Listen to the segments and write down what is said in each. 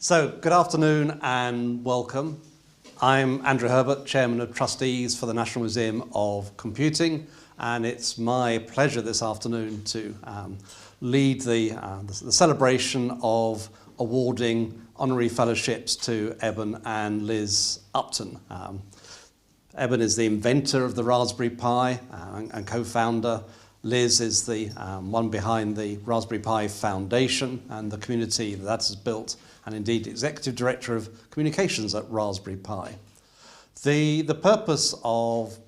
So, good afternoon and welcome. I'm Andrew Herbert, Chairman of Trustees for the National Museum of Computing, and it's my pleasure this afternoon to lead the celebration of awarding Honorary Fellowships to Eben and Liz Upton. Eben is the inventor of the Raspberry Pi and co-founder. Liz is the one behind the Raspberry Pi Foundation and the community that has built, and indeed Executive Director of Communications at Raspberry Pi. The purpose of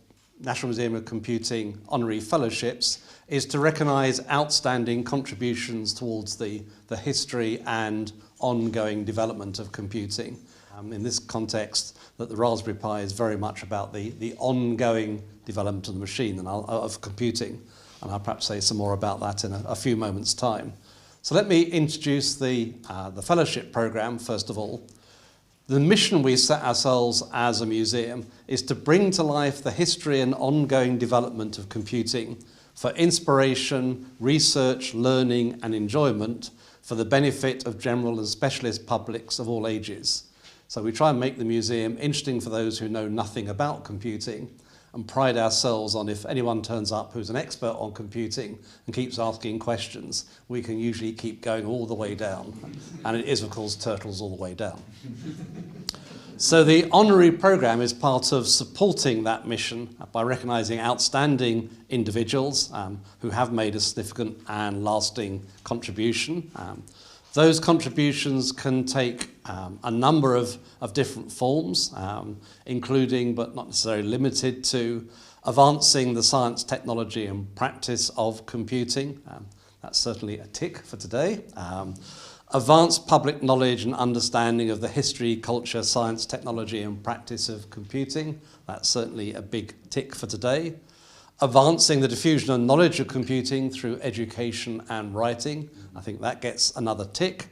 National Museum of Computing Honorary Fellowships is to recognise outstanding contributions towards the history and ongoing development of computing. In this context, that the Raspberry Pi is very much about the ongoing development of the machine and of computing. And I'll perhaps say some more about that in a few moments' time. So let me introduce the fellowship programme first of all. The mission we set ourselves as a museum is to bring to life the history and ongoing development of computing for inspiration, research, learning and enjoyment for the benefit of general and specialist publics of all ages. So we try and make the museum interesting for those who know nothing about computing, and pride ourselves on if anyone turns up who's an expert on computing and keeps asking questions, we can usually keep going all the way down. And it is, of course, turtles all the way down. So the honorary programme is part of supporting that mission by recognising outstanding individuals who have made a significant and lasting contribution. Those contributions can take a number of different forms, including but not necessarily limited to advancing the science, technology and practice of computing. That's certainly a tick for today. Advanced public knowledge and understanding of the history, culture, science, technology and practice of computing. That's certainly a big tick for today. Advancing the diffusion of knowledge of computing through education and writing. I think that gets another tick.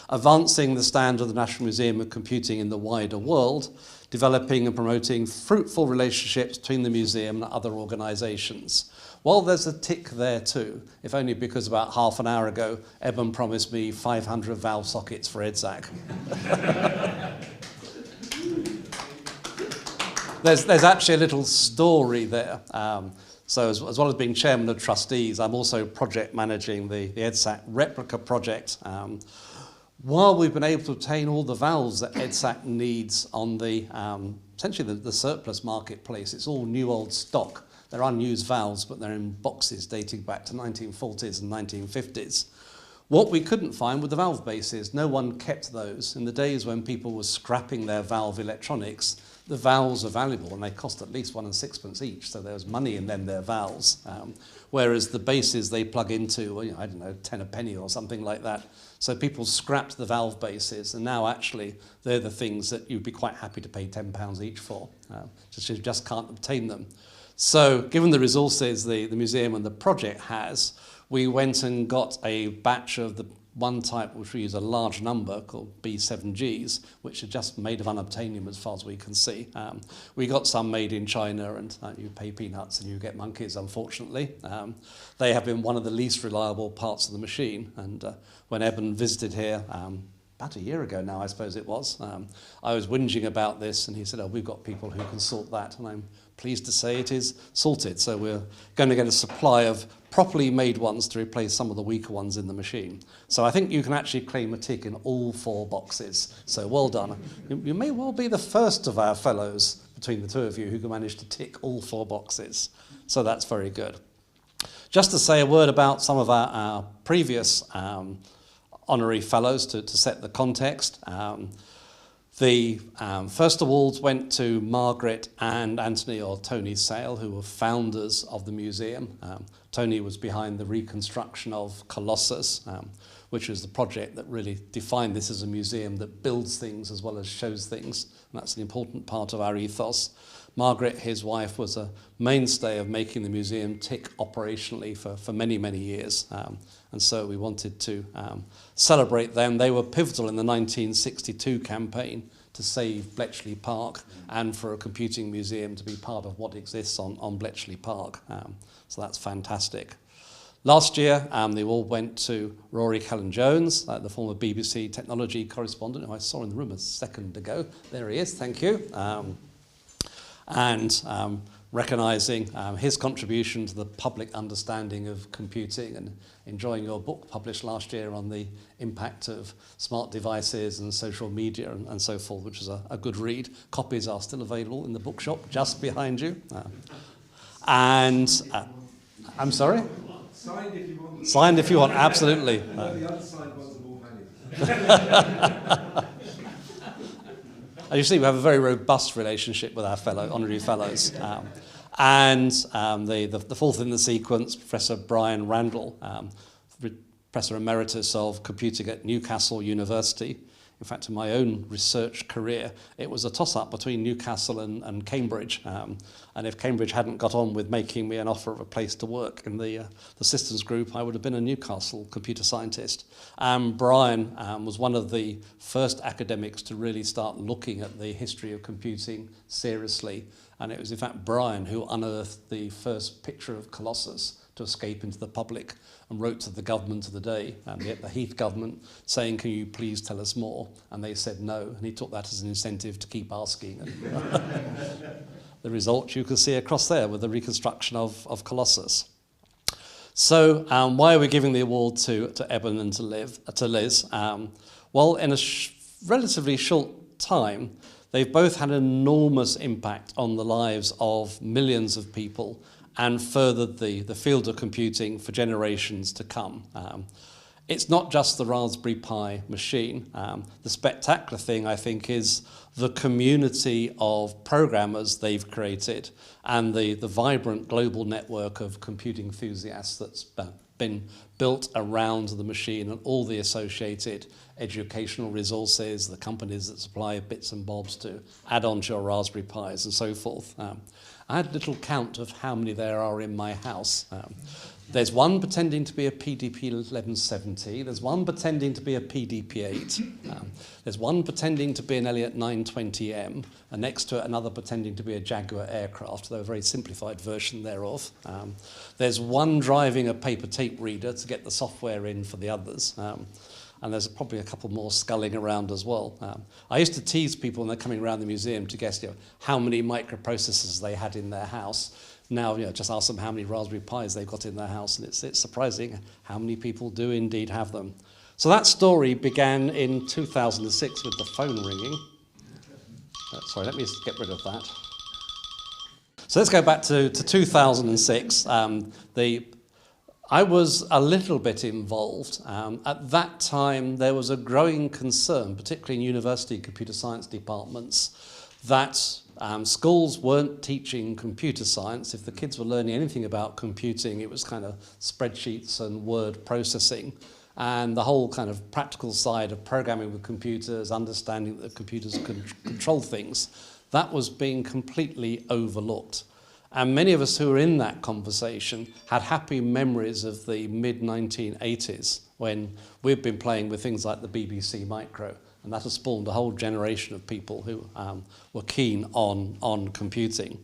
Advancing the standard of the National Museum of Computing in the wider world. Developing and promoting fruitful relationships between the museum and other organisations. Well, there's a tick there too, if only because about half an hour ago, Eben promised me 500 valve sockets for EDSAC. There's actually a little story there. So as well as being chairman of trustees, I'm also project managing the EDSAC replica project. While we've been able to obtain all the valves that EDSAC needs on the essentially the surplus marketplace, it's all new old stock. They're unused valves, but they're in boxes dating back to 1940s and 1950s. What we couldn't find were the valve bases. No one kept those. In the days when people were scrapping their valve electronics, the valves are valuable and they cost at least 1 6p each, so there was money in them, their valves. Whereas the bases they plug into, well, I don't know, 10 a penny or something like that. So people scrapped the valve bases, and now actually they're the things that you'd be quite happy to pay £10 each for. You just can't obtain them. So given the resources the museum and the project has, we went and got a batch of the one type which we use a large number called B7Gs, which are just made of unobtainium as far as we can see. We got some made in China, and you pay peanuts and you get monkeys, unfortunately. They have been one of the least reliable parts of the machine, and when Eben visited here, about a year ago now, I suppose it was, I was whinging about this, and he said, oh, we've got people who can sort that, and I'm pleased to say it is sorted. So we're going to get a supply of properly made ones to replace some of the weaker ones in the machine. So I think you can actually claim a tick in all 4 boxes. So well done. You may well be the first of our fellows between the two of you who can manage to tick all 4 boxes. So that's very good. Just to say a word about some of our previous honorary fellows to set the context. The first awards went to Margaret and Anthony, or Tony Sale, who were founders of the museum. Tony was behind the reconstruction of Colossus, which was the project that really defined this as a museum that builds things as well as shows things. And that's an important part of our ethos. Margaret, his wife, was a mainstay of making the museum tick operationally for many, many years. And so we wanted to celebrate them. They were pivotal in the 1962 campaign to save Bletchley Park and for a computing museum to be part of what exists on Bletchley Park. So that's fantastic. Last year, the award went to Rory Callan-Jones, the former BBC technology correspondent, who I saw in the room a second ago. There he is, thank you. Recognising his contribution to the public understanding of computing, and enjoying your book published last year on the impact of smart devices and social media and so forth, which is a good read. Copies are still available in the bookshop just behind you. I'm sorry? Signed if you want. Signed if you want, absolutely. The unsigned ones are more valuable. As you see, we have a very robust relationship with our honorary fellows. The fourth in the sequence, Professor Brian Randall, Professor Emeritus of Computing at Newcastle University. In fact, in my own research career, it was a toss-up between Newcastle and Cambridge. And if Cambridge hadn't got on with making me an offer of a place to work in the systems group, I would have been a Newcastle computer scientist. Brian was one of the first academics to really start looking at the history of computing seriously. And it was, in fact, Brian who unearthed the first picture of Colossus to escape into the public, and wrote to the government of the day, the Heath government, saying, "Can you please tell us more?" And they said no, and he took that as an incentive to keep asking. The result you can see across there with the reconstruction of Colossus. So why are we giving the award to Eben and to Liz? Well, in a relatively short time, they've both had an enormous impact on the lives of millions of people, and furthered the field of computing for generations to come. It's not just the Raspberry Pi machine. The spectacular thing, I think, is the community of programmers they've created, and the vibrant global network of computing enthusiasts that's been built around the machine, and all the associated educational resources, the companies that supply bits and bobs to add on to your Raspberry Pis and so forth. I had a little count of how many there are in my house. There's one pretending to be a PDP 1170. There's one pretending to be a PDP 8. There's one pretending to be an Elliott 920M, and next to it another pretending to be a Jaguar aircraft, though a very simplified version thereof. There's one driving a paper tape reader to get the software in for the others. And there's probably a couple more sculling around as well. I used to tease people when they're coming around the museum to guess how many microprocessors they had in their house. Now, just ask them how many Raspberry Pis they've got in their house, and it's surprising how many people do indeed have them. So that story began in 2006 with the phone ringing. Sorry, let me get rid of that. So let's go back to 2006. I was a little bit involved. At that time, there was a growing concern, particularly in university computer science departments, that schools weren't teaching computer science. If the kids were learning anything about computing, it was kind of spreadsheets and word processing. And the whole kind of practical side of programming with computers, understanding that computers can control things, that was being completely overlooked. And many of us who were in that conversation had happy memories of the mid-1980s when we'd been playing with things like the BBC Micro, and that has spawned a whole generation of people who were keen on computing.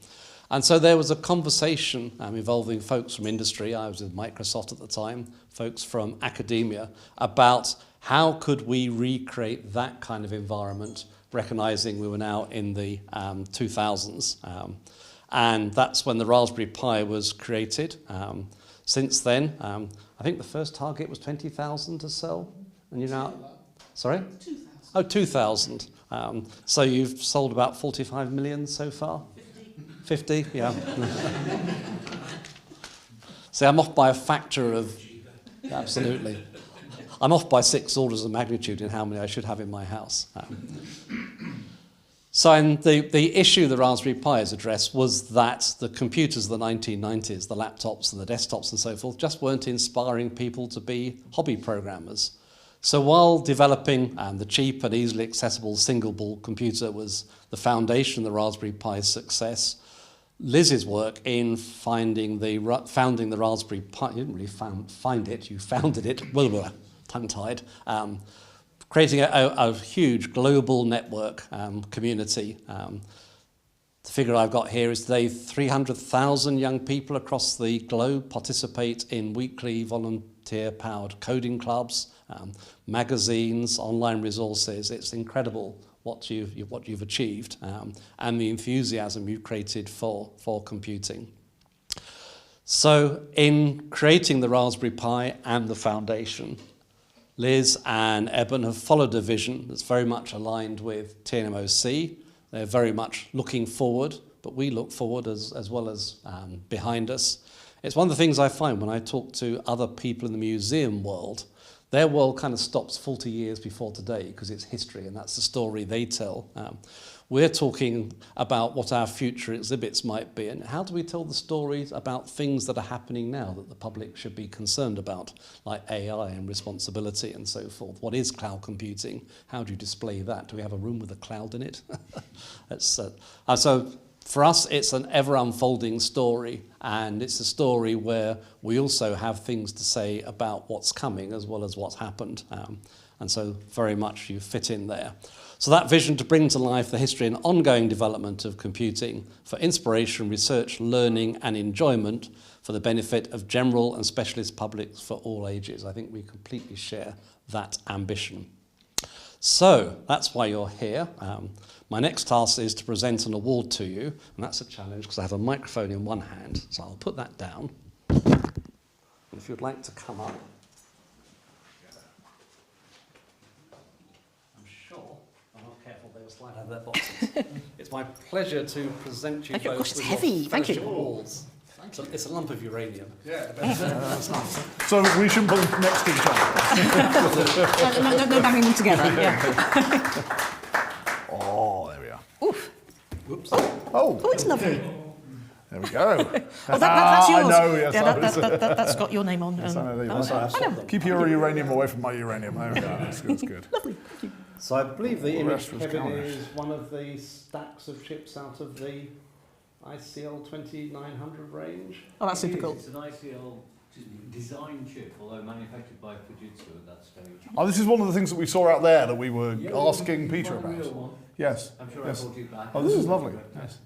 And so there was a conversation involving folks from industry, I was with Microsoft at the time, folks from academia, about how could we recreate that kind of environment, recognising we were now in the 2000s. And that's when the Raspberry Pi was created. Since then, I think the first target was 20,000 to sell. And you're now, sorry? 2,000. Oh, 2,000. So you've sold about 45 million so far? 50, yeah. See, I'm off by a factor of, absolutely. I'm off by 6 orders of magnitude in how many I should have in my house. So the issue the Raspberry Pi has addressed was that the computers of the 1990s, the laptops and the desktops and so forth, just weren't inspiring people to be hobby programmers. So while developing the cheap and easily accessible single-board computer was the foundation of the Raspberry Pi's success, Liz's work in founding the Raspberry Pi, you didn't really find it, you founded it, tongue-tied, creating a huge global network community The figure I've got here is today 300,000 young people across the globe participate in weekly volunteer-powered coding clubs, magazines, online resources. It's incredible what you've achieved and the enthusiasm you've created for computing. So in creating the Raspberry Pi and the foundation, Liz and Eben have followed a vision that's very much aligned with TNMoC. They're very much looking forward, but we look forward as well as behind us. It's one of the things I find when I talk to other people in the museum world. Their world kind of stops 40 years before today because it's history and that's the story they tell. We're talking about what our future exhibits might be and how do we tell the stories about things that are happening now that the public should be concerned about, like AI and responsibility and so forth. What is cloud computing? How do you display that? Do we have a room with a cloud in it? So for us, it's an ever-unfolding story, and it's a story where we also have things to say about what's coming as well as what's happened. And so very much you fit in there. So that vision to bring to life the history and ongoing development of computing for inspiration, research, learning and enjoyment for the benefit of general and specialist publics for all ages. I think we completely share that ambition. So that's why you're here. My next task is to present an award to you, and that's a challenge because I have a microphone in one hand, so I'll put that down. If you'd like to come up. Slide out of their boxes. It's my pleasure to present you both it's with heavy. your Thank you. fellowship awards. It's a lump of uranium. Yeah, that's nice. So we shouldn't put them next to each other. No banging them together. Yeah. Oh, there we are. Oof. Whoops. Oh, It's lovely. there we go. That's yours. I know, yes. Yeah, that's got your name on. I know, there you that go. was- I know. Keep your uranium away from my uranium. There we go. That's good. That's good. Lovely. Thank you. So I believe the image, rest was Kevin, garnished. is one of the stacks of chips out of the ICL 2900 range. Oh, that's super cool. It's an ICL design chip, although manufactured by Fujitsu at that stage. Oh, this is one of the things that we saw out there that we were Yeah, asking we Peter find a real about. one. Yes. I'm sure Yes. I brought you back. Oh, this is lovely. Yes.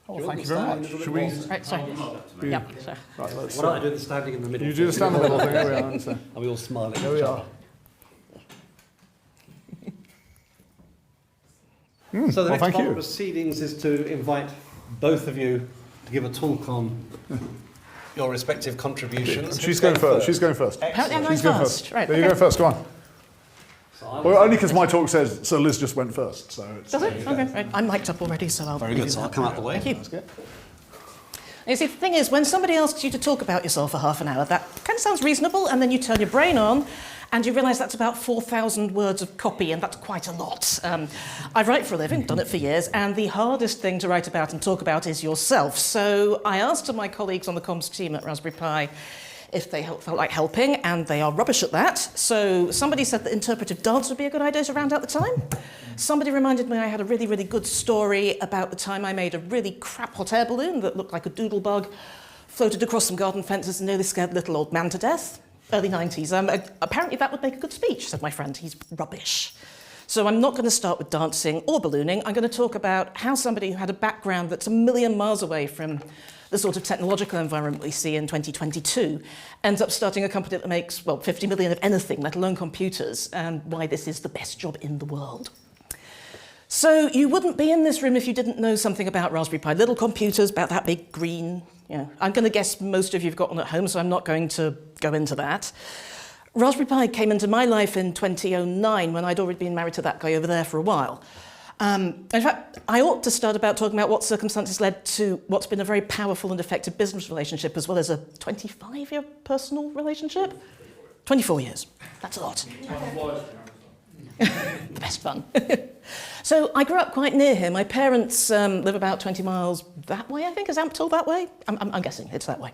Oh, thank you very much. Should we? Right, sorry. Yeah. So. Right, let's. Why don't I do the standing in the middle? You do the stand middle thing. There we are. So, Are we all smiling? there we are. So the Well, next thank part you. of proceedings is to invite both of you to give a talk on your respective contributions. She's going first. She's going first. Apparently I'm going She's going first. first. Right, There you okay. go first. Go on. So I Well, will- only because my talk says so. Liz just went first. So it's. Does it? Okay. Right. I'm mic'd up already, so I'll. Very good, so I'll come out the way. Thank you. That's good. You see, the thing is, when somebody asks you to talk about yourself for half an hour, that kind of sounds reasonable, and then you turn your brain on, and you realise that's about 4,000 words of copy, and that's quite a lot. I write for a living, done it for years, and the hardest thing to write about and talk about is yourself. So I asked my colleagues on the comms team at Raspberry Pi if they felt like helping, and they are rubbish at that. So somebody said that interpretive dance would be a good idea to round out the time. Somebody reminded me I had a really, really good story about the time I made a really crap hot air balloon that looked like a doodle bug, floated across some garden fences and nearly scared a little old man to death. Early 90s. Apparently that would make a good speech, said my friend. He's rubbish. So I'm not going to start with dancing or ballooning. I'm going to talk about how somebody who had a background that's a million miles away from the sort of technological environment we see in 2022 ends up starting a company that makes, well, 50 million of anything, let alone computers, and why this is the best job in the world. So you wouldn't be in this room if you didn't know something about Raspberry Pi. Little computers, about that big, green. I'm going to guess most of you have got one at home, so I'm not going to go into that. Raspberry Pi came into my life in 2009 when I'd already been married to that guy over there for a while. In fact, I ought to start about talking about what circumstances led to what's been a very powerful and effective business relationship as well as a 25-year personal relationship. 24 years. That's a lot. The best fun. So I grew up quite near here. My parents live about 20 miles that way, I think. Is Upton that way? I'm guessing it's that way.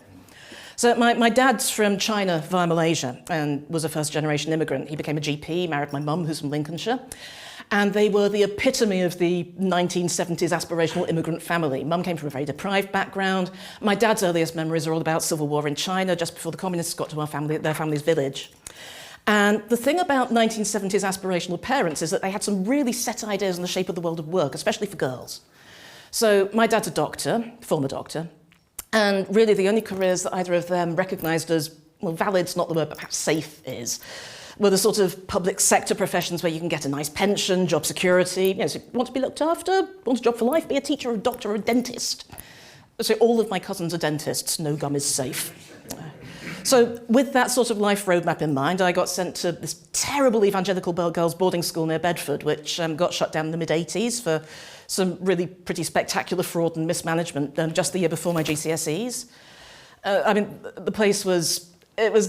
So my dad's from China via Malaysia and was a first-generation immigrant. He became a GP, married my mum, who's from Lincolnshire. And they were the epitome of the 1970s aspirational immigrant family. Mum came from a very deprived background. My dad's earliest memories are all about civil war in China, just before the communists got to their family's village. And the thing about 1970s aspirational parents is that they had some really set ideas on the shape of the world of work, especially for girls. So my dad's a doctor, former doctor, and really the only careers that either of them recognised as, well, valid's not the word, but perhaps safe is, were the sort of public sector professions where you can get a nice pension, job security. You know, so want to be looked after, want a job for life, be a teacher, or a doctor, or a dentist. So all of my cousins are dentists, no gum is safe. So with that sort of life roadmap in mind, I got sent to this terrible evangelical girls' boarding school near Bedford, which got shut down in the mid-80s for some really pretty spectacular fraud and mismanagement just the year before my GCSEs. I mean, the place was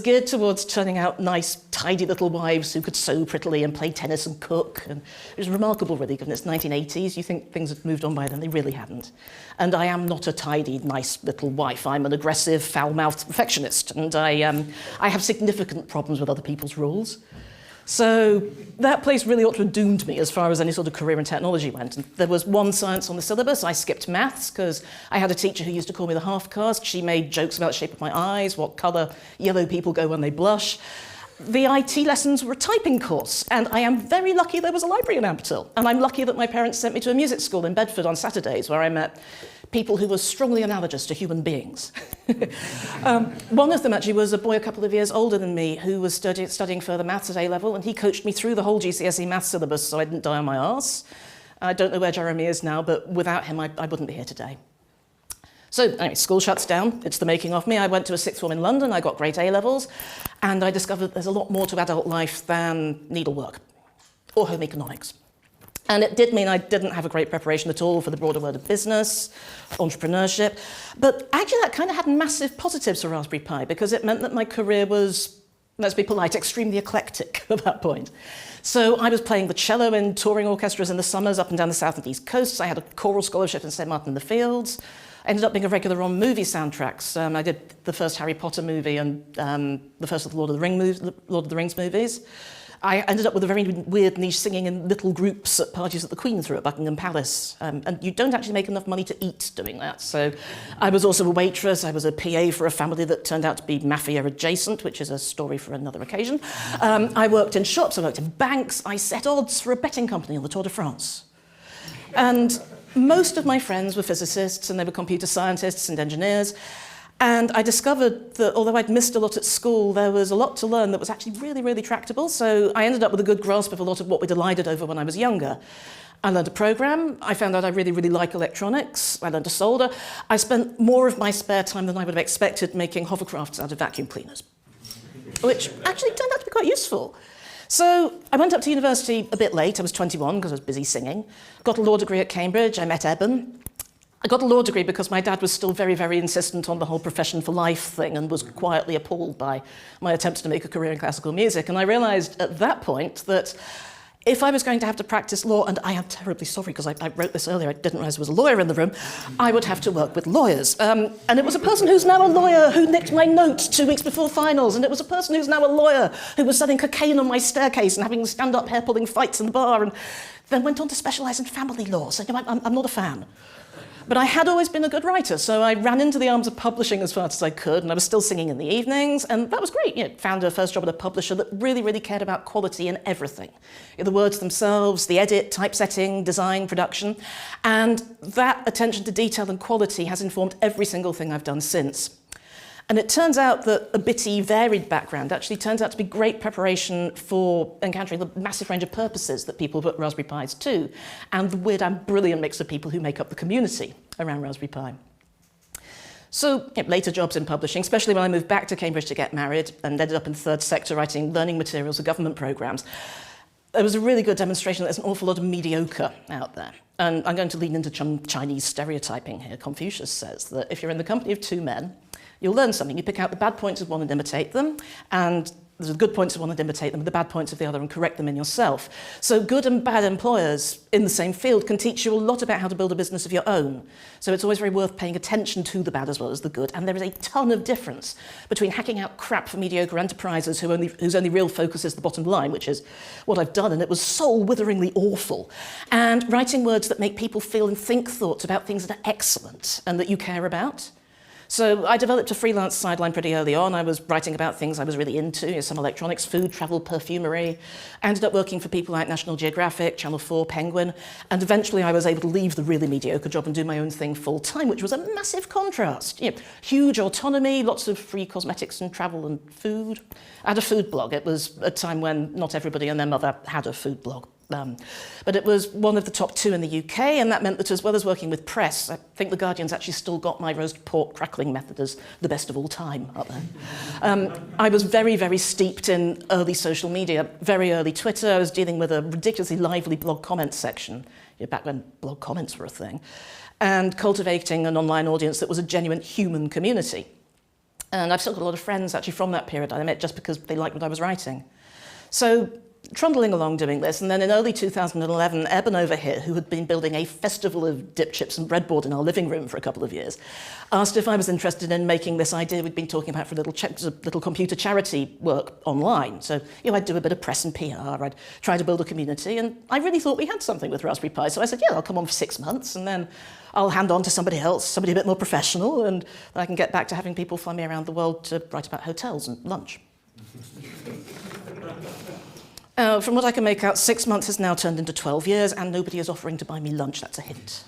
geared towards turning out nice, tidy little wives who could sew prettily and play tennis and cook. And it was remarkable, really, given it's 1980s. You think things had moved on by then. They really hadn't. And I am not a tidy, nice little wife. I'm an aggressive, foul-mouthed perfectionist. And I have significant problems with other people's rules. So that place really ought to have doomed me as far as any sort of career in technology went. And there was one science on the syllabus. I skipped maths because I had a teacher who used to call me the half-caste. She made jokes about the shape of my eyes, what colour yellow people go when they blush. The IT lessons were a typing course, and I am very lucky there was a library in Upton. And I'm lucky that my parents sent me to a music school in Bedford on Saturdays where I met people who were strongly analogous to human beings. One of them actually was a boy a couple of years older than me who was studying further maths at A-level, and he coached me through the whole GCSE maths syllabus so I didn't die on my arse. I don't know where Jeremy is now, but without him I wouldn't be here today. So anyway, school shuts down. It's the making of me. I went to a sixth form in London. I got great A-levels, and I discovered there's a lot more to adult life than needlework or home economics. And it did mean I didn't have a great preparation at all for the broader world of business, entrepreneurship. But actually that kind of had massive positives for Raspberry Pi because it meant that my career was, let's be polite, extremely eclectic at that point. So I was playing the cello in touring orchestras in the summers up and down the south and east coasts. I had a choral scholarship in St. Martin in the Fields. I ended up being a regular on movie soundtracks. I did the first Harry Potter movie and the first of the Lord of the Rings movies. I ended up with a very weird niche singing in little groups at parties that the Queen threw at Buckingham Palace. And you don't actually make enough money to eat doing that. So I was also a waitress. I was a PA for a family that turned out to be mafia adjacent, which is a story for another occasion. I worked in shops. I worked in banks. I set odds for a betting company on the Tour de France. And most of my friends were physicists and they were computer scientists and engineers. And I discovered that although I'd missed a lot at school, there was a lot to learn that was actually really, really tractable. So I ended up with a good grasp of a lot of what we delighted over when I was younger. I learned to program. I found out I really, really like electronics. I learned to solder. I spent more of my spare time than I would have expected making hovercrafts out of vacuum cleaners, which actually turned out to be quite useful. So I went up to university a bit late. I was 21 because I was busy singing. Got a law degree at Cambridge. I met Eben. I got a law degree because my dad was still very, very insistent on the whole profession for life thing and was quietly appalled by my attempts to make a career in classical music. And I realised at that point that if I was going to have to practice law, and I am terribly sorry because I wrote this earlier, I didn't realise there was a lawyer in the room, I would have to work with lawyers. And it was a person who's now a lawyer who nicked my notes 2 weeks before finals, and it was a person who's now a lawyer who was selling cocaine on my staircase and having stand-up hair-pulling fights in the bar, and then went on to specialise in family law. So you know, I'm not a fan. But I had always been a good writer, so I ran into the arms of publishing as fast as I could, and I was still singing in the evenings, and that was great. You know, found a first job at a publisher that really, really cared about quality in everything. The words themselves, the edit, typesetting, design, production, and that attention to detail and quality has informed every single thing I've done since. And it turns out that a bitty, varied background actually turns out to be great preparation for encountering the massive range of purposes that people put Raspberry Pis to, and the weird and brilliant mix of people who make up the community around Raspberry Pi. So later jobs in publishing, especially when I moved back to Cambridge to get married and ended up in the third sector writing learning materials for government programmes. There was a really good demonstration that there's an awful lot of mediocre out there. And I'm going to lean into some Chinese stereotyping here. Confucius says that if you're in the company of two men, you'll learn something. You pick out the bad points of one and imitate them, and there's the good points of one and imitate them, the bad points of the other and correct them in yourself. So good and bad employers in the same field can teach you a lot about how to build a business of your own. So it's always very worth paying attention to the bad as well as the good. And there is a ton of difference between hacking out crap for mediocre enterprises whose only real focus is the bottom line, which is what I've done, and it was soul-witheringly awful, and writing words that make people feel and think thoughts about things that are excellent and that you care about. So I developed a freelance sideline pretty early on. I was writing about things I was really into, some electronics, food, travel, perfumery. I ended up working for people like National Geographic, Channel 4, Penguin, and eventually I was able to leave the really mediocre job and do my own thing full time, which was a massive contrast. Huge autonomy, lots of free cosmetics and travel and food. I had a food blog. It was a time when not everybody and their mother had a food blog. But it was one of the top 2 in the UK, and that meant that as well as working with press, I think The Guardian's actually still got my roast pork crackling method as the best of all time up there. I was very, very steeped in early social media, very early Twitter. I was dealing with a ridiculously lively blog comments section, back when blog comments were a thing, and cultivating an online audience that was a genuine human community. And I've still got a lot of friends actually from that period I met just because they liked what I was writing. So trundling along doing this, and then in early 2011, Eben over here, who had been building a festival of dip chips and breadboard in our living room for a couple of years, asked if I was interested in making this idea we'd been talking about for little computer charity work online. So, I'd do a bit of press and PR, I'd try to build a community, and I really thought we had something with Raspberry Pi. So I said, I'll come on for 6 months, and then I'll hand on to somebody else, somebody a bit more professional, and I can get back to having people fly me around the world to write about hotels and lunch. From what I can make out, 6 months has now turned into 12 years, and nobody is offering to buy me lunch. That's a hint.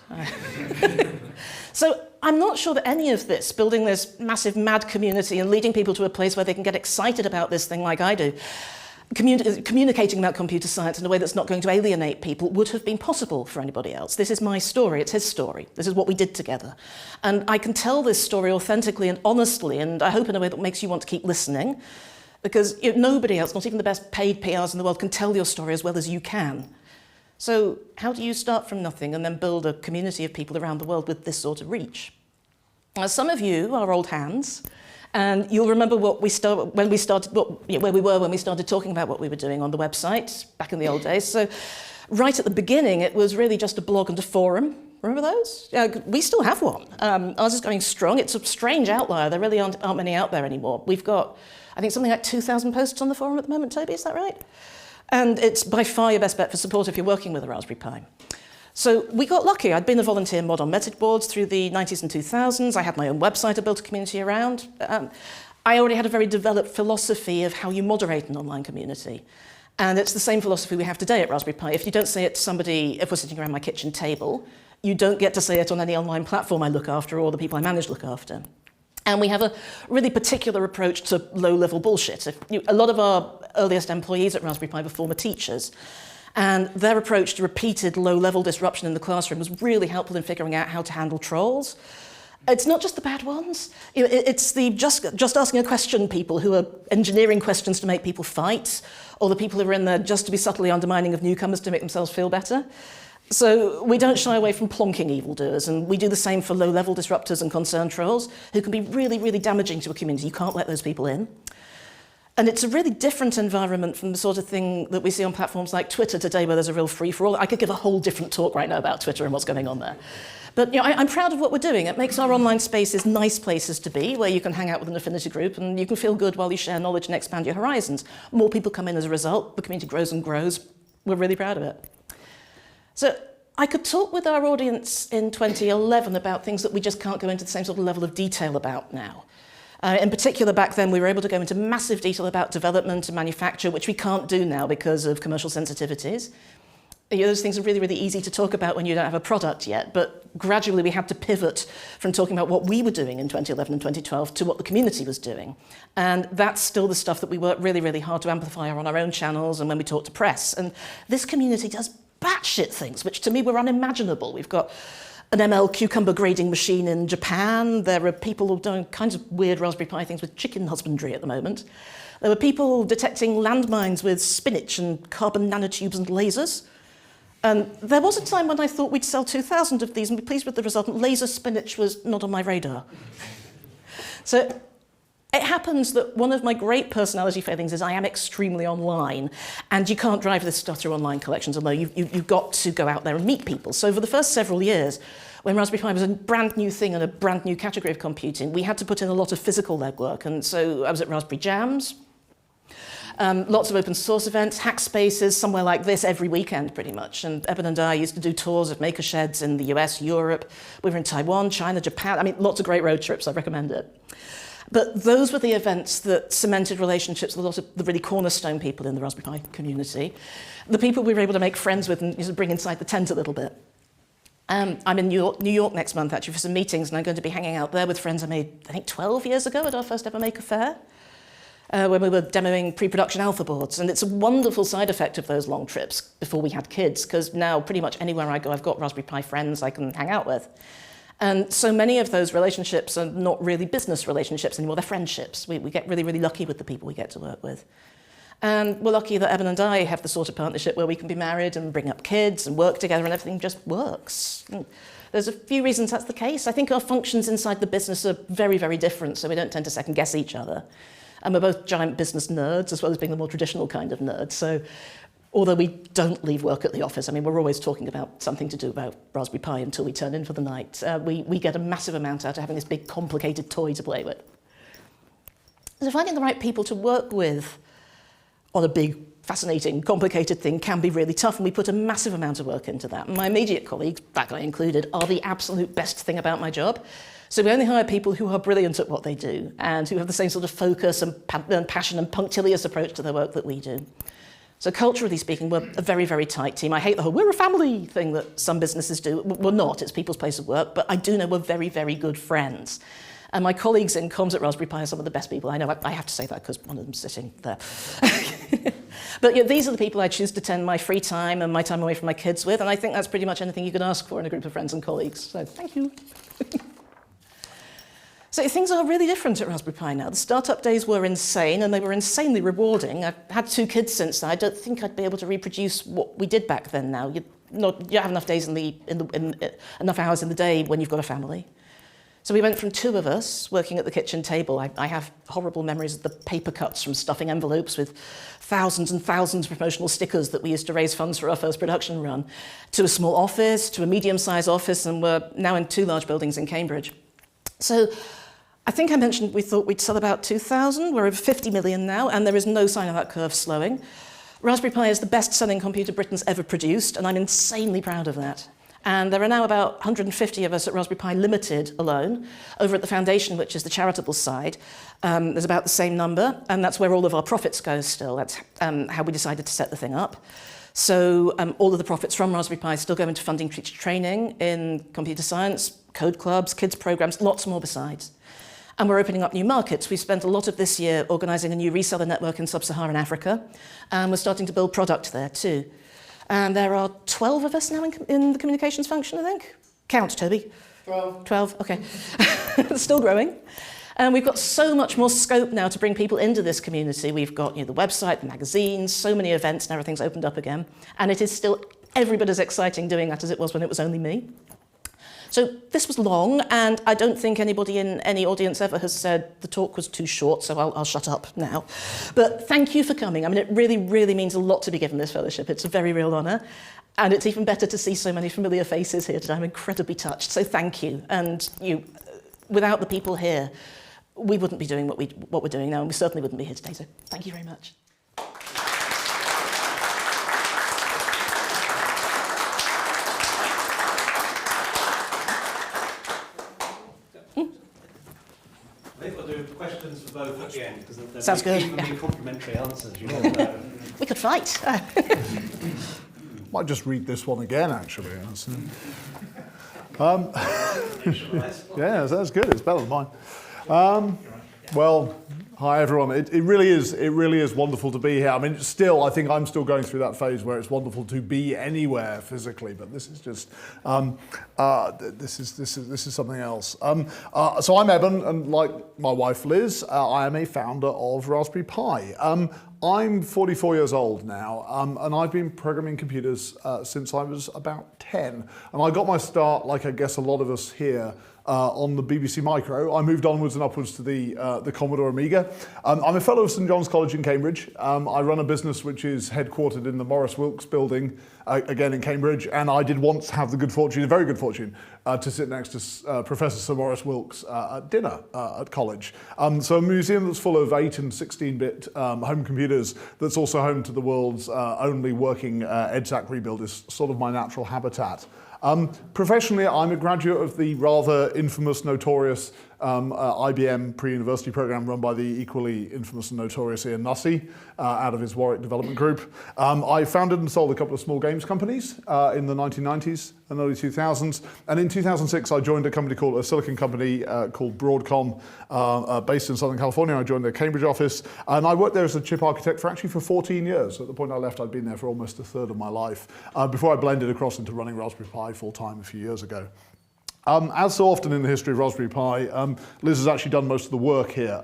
So I'm not sure that any of this, building this massive mad community and leading people to a place where they can get excited about this thing like I do, communicating about computer science in a way that's not going to alienate people, would have been possible for anybody else. This is my story. It's his story. This is what we did together. And I can tell this story authentically and honestly, and I hope in a way that makes you want to keep listening. Because nobody else, not even the best paid PRs in the world, can tell your story as well as you can. So how do you start from nothing and then build a community of people around the world with this sort of reach? Now, some of you are old hands, and you'll remember where we were when we started talking about what we were doing on the website back in the old days. So right at the beginning, it was really just a blog and a forum. Remember those? We still have one. Ours is going strong. It's a strange outlier. There really aren't many out there anymore. We've got, I think, something like 2,000 posts on the forum at the moment, Toby, is that right? And it's by far your best bet for support if you're working with a Raspberry Pi. So we got lucky. I'd been a volunteer mod on message boards through the 90s and 2000s. I had my own website I built a community around. I already had a very developed philosophy of how you moderate an online community. And it's the same philosophy we have today at Raspberry Pi. If you don't say it to somebody, if we're sitting around my kitchen table, you don't get to say it on any online platform I look after or the people I manage look after. And we have a really particular approach to low-level bullshit. A lot of our earliest employees at Raspberry Pi were former teachers, and their approach to repeated low-level disruption in the classroom was really helpful in figuring out how to handle trolls. It's not just the bad ones. It's the just asking a question people who are engineering questions to make people fight, or the people who are in there just to be subtly undermining of newcomers to make themselves feel better. So we don't shy away from plonking evildoers, and we do the same for low-level disruptors and concerned trolls who can be really, really damaging to a community. You can't let those people in. And it's a really different environment from the sort of thing that we see on platforms like Twitter today, where there's a real free-for-all. I could give a whole different talk right now about Twitter and what's going on there. But I'm proud of what we're doing. It makes our online spaces nice places to be, where you can hang out with an affinity group and you can feel good while you share knowledge and expand your horizons. More people come in as a result. The community grows and grows. We're really proud of it. So I could talk with our audience in 2011 about things that we just can't go into the same sort of level of detail about now. In particular, back then, we were able to go into massive detail about development and manufacture, which we can't do now because of commercial sensitivities. Those things are really, really easy to talk about when you don't have a product yet, but gradually we had to pivot from talking about what we were doing in 2011 and 2012 to what the community was doing. And that's still the stuff that we work really, really hard to amplify on our own channels and when we talk to press. And this community does batshit things, which to me were unimaginable. We've got an ML cucumber grading machine in Japan. There are people who are doing kinds of weird Raspberry Pi things with chicken husbandry at the moment. There were people detecting landmines with spinach and carbon nanotubes and lasers. And there was a time when I thought we'd sell 2,000 of these and be pleased with the result, and laser spinach was not on my radar. So it happens that one of my great personality failings is I am extremely online, and you can't drive this stuff through online collections, although you've got to go out there and meet people. So for the first several years, when Raspberry Pi was a brand new thing and a brand new category of computing, we had to put in a lot of physical legwork. And so I was at Raspberry Jams. Lots of open source events, hack spaces, somewhere like this every weekend pretty much. And Eben and I used to do tours of maker sheds in the US, Europe. We were in Taiwan, China, Japan. I mean, lots of great road trips. I recommend it. But those were the events that cemented relationships with a lot of the really cornerstone people in the Raspberry Pi community. The people we were able to make friends with and bring inside the tent a little bit. I'm in New York next month, actually, for some meetings, and I'm going to be hanging out there with friends I made, I think, 12 years ago at our first ever Maker Fair, when we were demoing pre-production alpha boards. And it's a wonderful side effect of those long trips before we had kids, because now pretty much anywhere I go, I've got Raspberry Pi friends I can hang out with. And so many of those relationships are not really business relationships anymore, they're friendships. We get really, really lucky with the people we get to work with. And we're lucky that Eben and I have the sort of partnership where we can be married and bring up kids and work together and everything just works. And there's a few reasons that's the case. I think our functions inside the business are very, very different, so we don't tend to second guess each other. And we're both giant business nerds as well as being the more traditional kind of nerd. So although we don't leave work at the office, I mean, we're always talking about something to do about Raspberry Pi until we turn in for the night. We get a massive amount out of having this big, complicated toy to play with. So finding the right people to work with on a big, fascinating, complicated thing can be really tough, and we put a massive amount of work into that. And my immediate colleagues, that guy included, are the absolute best thing about my job. So we only hire people who are brilliant at what they do and who have the same sort of focus and passion and punctilious approach to their work that we do. So culturally speaking, we're a very, very tight team. I hate the whole "we're a family" thing that some businesses do. We're not, it's people's place of work, but I do know we're very, very good friends. And my colleagues in comms at Raspberry Pi are some of the best people I know. I have to say that because one of them's sitting there. But these are the people I choose to spend my free time and my time away from my kids with, and I think that's pretty much anything you could ask for in a group of friends and colleagues. So thank you. So things are really different at Raspberry Pi now. The startup days were insane, and they were insanely rewarding. I've had 2 kids since then. I don't think I'd be able to reproduce what we did back then now. You don't have enough days enough hours in the day when you've got a family. So we went from 2 of us working at the kitchen table. I have horrible memories of the paper cuts from stuffing envelopes with thousands and thousands of promotional stickers that we used to raise funds for our first production run, to a small office, to a medium-sized office, and we're now in 2 large buildings in Cambridge. So I think I mentioned we thought we'd sell about 2,000. We're over 50 million now, and there is no sign of that curve slowing. Raspberry Pi is the best-selling computer Britain's ever produced, and I'm insanely proud of that. And there are now about 150 of us at Raspberry Pi Limited alone. Over at the Foundation, which is the charitable side, there's about the same number, and that's where all of our profits go still. That's how we decided to set the thing up. So all of the profits from Raspberry Pi still go into funding teacher training in computer science, code clubs, kids programs, lots more besides. And we're opening up new markets. We spent a lot of this year organising a new reseller network in sub-Saharan Africa, and we're starting to build product there too. And there are 12 of us now in the communications function, I think. Count, Toby. 12. 12, okay. Still growing. And we've got so much more scope now to bring people into this community. We've got the website, the magazines, so many events, and everything's opened up again. And it is still every bit as exciting doing that as it was when it was only me. So this was long, and I don't think anybody in any audience ever has said the talk was too short, so I'll shut up now. But thank you for coming. I mean, it really, really means a lot to be given this fellowship. It's a very real honour. And it's even better to see so many familiar faces here today. I'm incredibly touched, so thank you. And without the people here, we wouldn't be doing what we're doing now, and we certainly wouldn't be here today, so thank you very much. I think we'll do questions for both at the end, because there'll Sounds good. even be complimentary answers. You know. We could fight. Might just read this one again, actually. Yeah, that's good. It's better than mine. Well, hi everyone. It really is wonderful to be here. I mean, I think I'm still going through that phase where it's wonderful to be anywhere physically, but this is just this is something else. So I'm Eben, and like my wife Liz, I am a founder of Raspberry Pi. I'm 44 years old now, and I've been programming computers since I was about 10. And I got my start, like I guess a lot of us here, on the BBC Micro, I moved onwards and upwards to the Commodore Amiga. I'm a fellow of St John's College in Cambridge. I run a business which is headquartered in the Maurice Wilks building, again in Cambridge, and I did once have the good fortune, a very good fortune, to sit next to Professor Sir Maurice Wilks at dinner at college. So a museum that's full of 8 and 16-bit home computers, that's also home to the world's only working EDSAC rebuild, is sort of my natural habitat. Professionally, I'm a graduate of the rather infamous, notorious IBM pre-university program run by the equally infamous and notorious Ian Nussey out of his Warwick Development Group. I founded and sold a couple of small games companies in the 1990s and early 2000s. And in 2006, I joined a silicon company called Broadcom, based in Southern California. I joined their Cambridge office, and I worked there as a chip architect for 14 years. At the point I left, I'd been there for almost a third of my life, before I blended across into running Raspberry Pi full-time a few years ago. As so often in the history of Raspberry Pi, Liz has actually done most of the work here.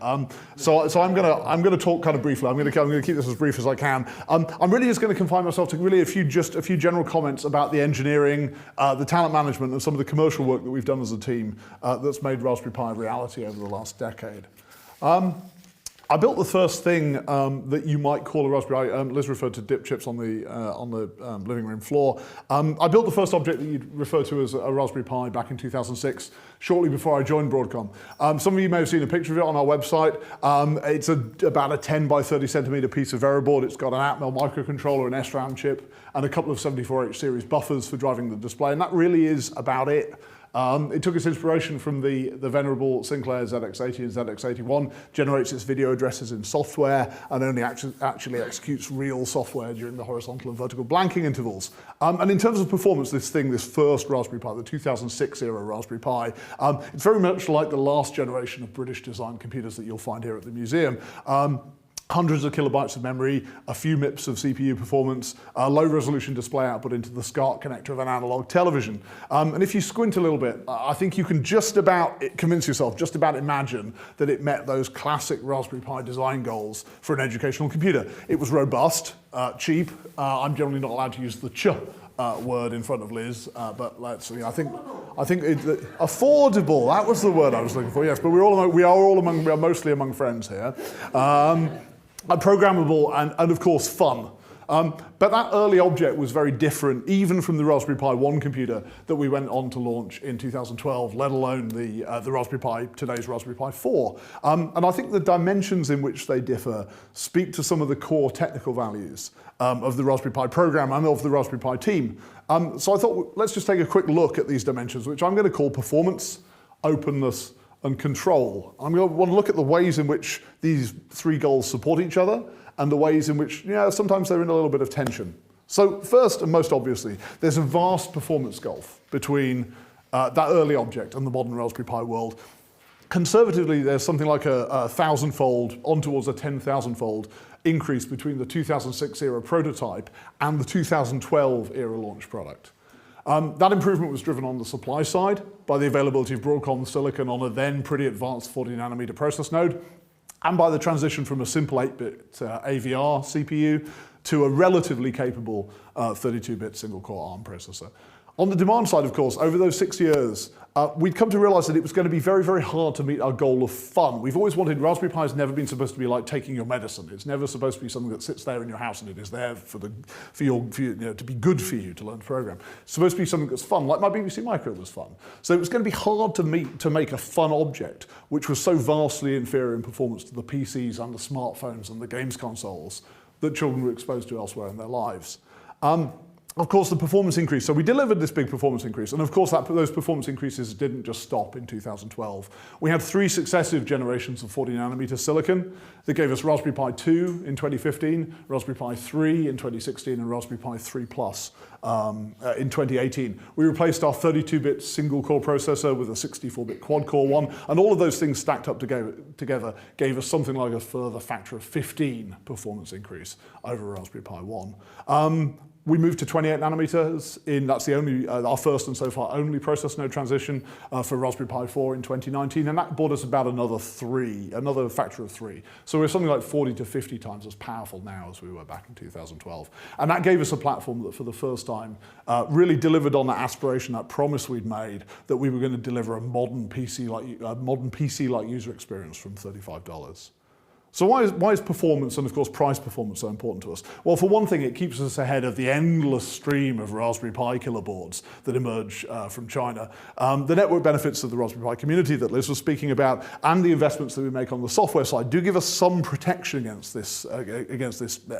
So I'm going to talk kind of briefly. I'm going to keep this as brief as I can. I'm really just going to confine myself to really a few general comments about the engineering, the talent management, and some of the commercial work that we've done as a team that's made Raspberry Pi a reality over the last decade. I built the first thing that you might call a Raspberry Pi. Liz referred to dip chips on the living room floor. I built the first object that you'd refer to as a Raspberry Pi back in 2006, shortly before I joined Broadcom. Some of you may have seen a picture of it on our website. It's about a 10 by 30 centimeter piece of VeriBoard. It's got an Atmel microcontroller, an SRAM chip, and a couple of 74H series buffers for driving the display, and that really is about it. It took its inspiration from the venerable Sinclair ZX80 and ZX81, generates its video addresses in software, and only actually executes real software during the horizontal and vertical blanking intervals. And in terms of performance, this first Raspberry Pi, the 2006 era Raspberry Pi, it's very much like the last generation of British designed computers that you'll find here at the museum. Hundreds of kilobytes of memory, a few MIPS of CPU performance, a low-resolution display output into the SCART connector of an analog television. And if you squint a little bit, I think you can just about convince yourself, just about imagine that it met those classic Raspberry Pi design goals for an educational computer. It was robust, cheap. I'm generally not allowed to use the ch word in front of Liz, but let's see. I think affordable. That was the word I was looking for. Yes, but we are mostly among friends here. Programmable and of course fun. But that early object was very different, even from the Raspberry Pi 1 computer that we went on to launch in 2012, let alone the Raspberry Pi, today's Raspberry Pi 4. And I think the dimensions in which they differ speak to some of the core technical values of the Raspberry Pi program and of the Raspberry Pi team. So I thought, let's just take a quick look at these dimensions, which I'm going to call performance, openness, and control. I'm going to want to look at the ways in which these three goals support each other and the ways in which, sometimes they're in a little bit of tension. So first and most obviously, there's a vast performance gulf between that early object and the modern Raspberry Pi world. Conservatively, there's something like a 1,000-fold on towards a 10,000-fold increase between the 2006 era prototype and the 2012 era launch product. That improvement was driven on the supply side by the availability of Broadcom silicon on a then pretty advanced 40-nanometer process node, and by the transition from a simple 8-bit AVR CPU to a relatively capable 32-bit single-core ARM processor. On the demand side, of course, over those 6 years, we'd come to realize that it was going to be very, very hard to meet our goal of fun. We've always wanted, Raspberry Pi has never been supposed to be like taking your medicine. It's never supposed to be something that sits there in your house and it is there to be good for you to learn to program. It's supposed to be something that's fun, like my BBC Micro was fun. So it was going to be hard to make a fun object, which was so vastly inferior in performance to the PCs and the smartphones and the games consoles that children were exposed to elsewhere in their lives. Of course, the performance increase. So we delivered this big performance increase. And of course, those performance increases didn't just stop in 2012. We had 3 successive generations of 40-nanometer silicon that gave us Raspberry Pi 2 in 2015, Raspberry Pi 3 in 2016, and Raspberry Pi 3 Plus in 2018. We replaced our 32-bit single-core processor with a 64-bit quad-core one. And all of those things stacked up together gave us something like a further factor of 15 performance increase over Raspberry Pi 1. We moved to 28 nanometers that's the only, our first and so far only process node transition for Raspberry Pi 4 in 2019, and that brought us about another factor of 3. So we're something like 40 to 50 times as powerful now as we were back in 2012. And that gave us a platform that for the first time really delivered on that aspiration, that promise we'd made that we were going to deliver a modern PC-like user experience from $35. So why is performance and, of course, price performance so important to us? Well, for one thing, it keeps us ahead of the endless stream of Raspberry Pi killer boards that emerge from China. The network benefits of the Raspberry Pi community that Liz was speaking about and the investments that we make on the software side do give us some protection against this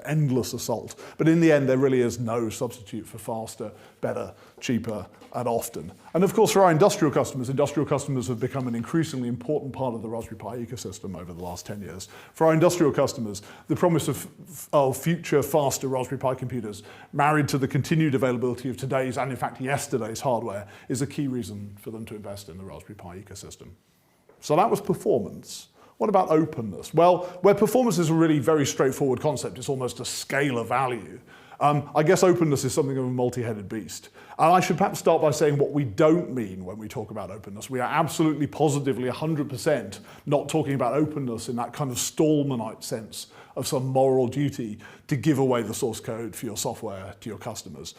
endless assault. But in the end, there really is no substitute for faster, better, cheaper, and often. And of course, for our industrial customers have become an increasingly important part of the Raspberry Pi ecosystem over the last 10 years. For our industrial customers, the promise of future, faster Raspberry Pi computers, married to the continued availability of today's and in fact yesterday's hardware, is a key reason for them to invest in the Raspberry Pi ecosystem. So that was performance. What about openness? Well, where performance is a really very straightforward concept, it's almost a scalar value. I guess openness is something of a multi-headed beast. And I should perhaps start by saying what we don't mean when we talk about openness. We are absolutely positively 100% not talking about openness in that kind of Stallmanite sense of some moral duty to give away the source code for your software to your customers.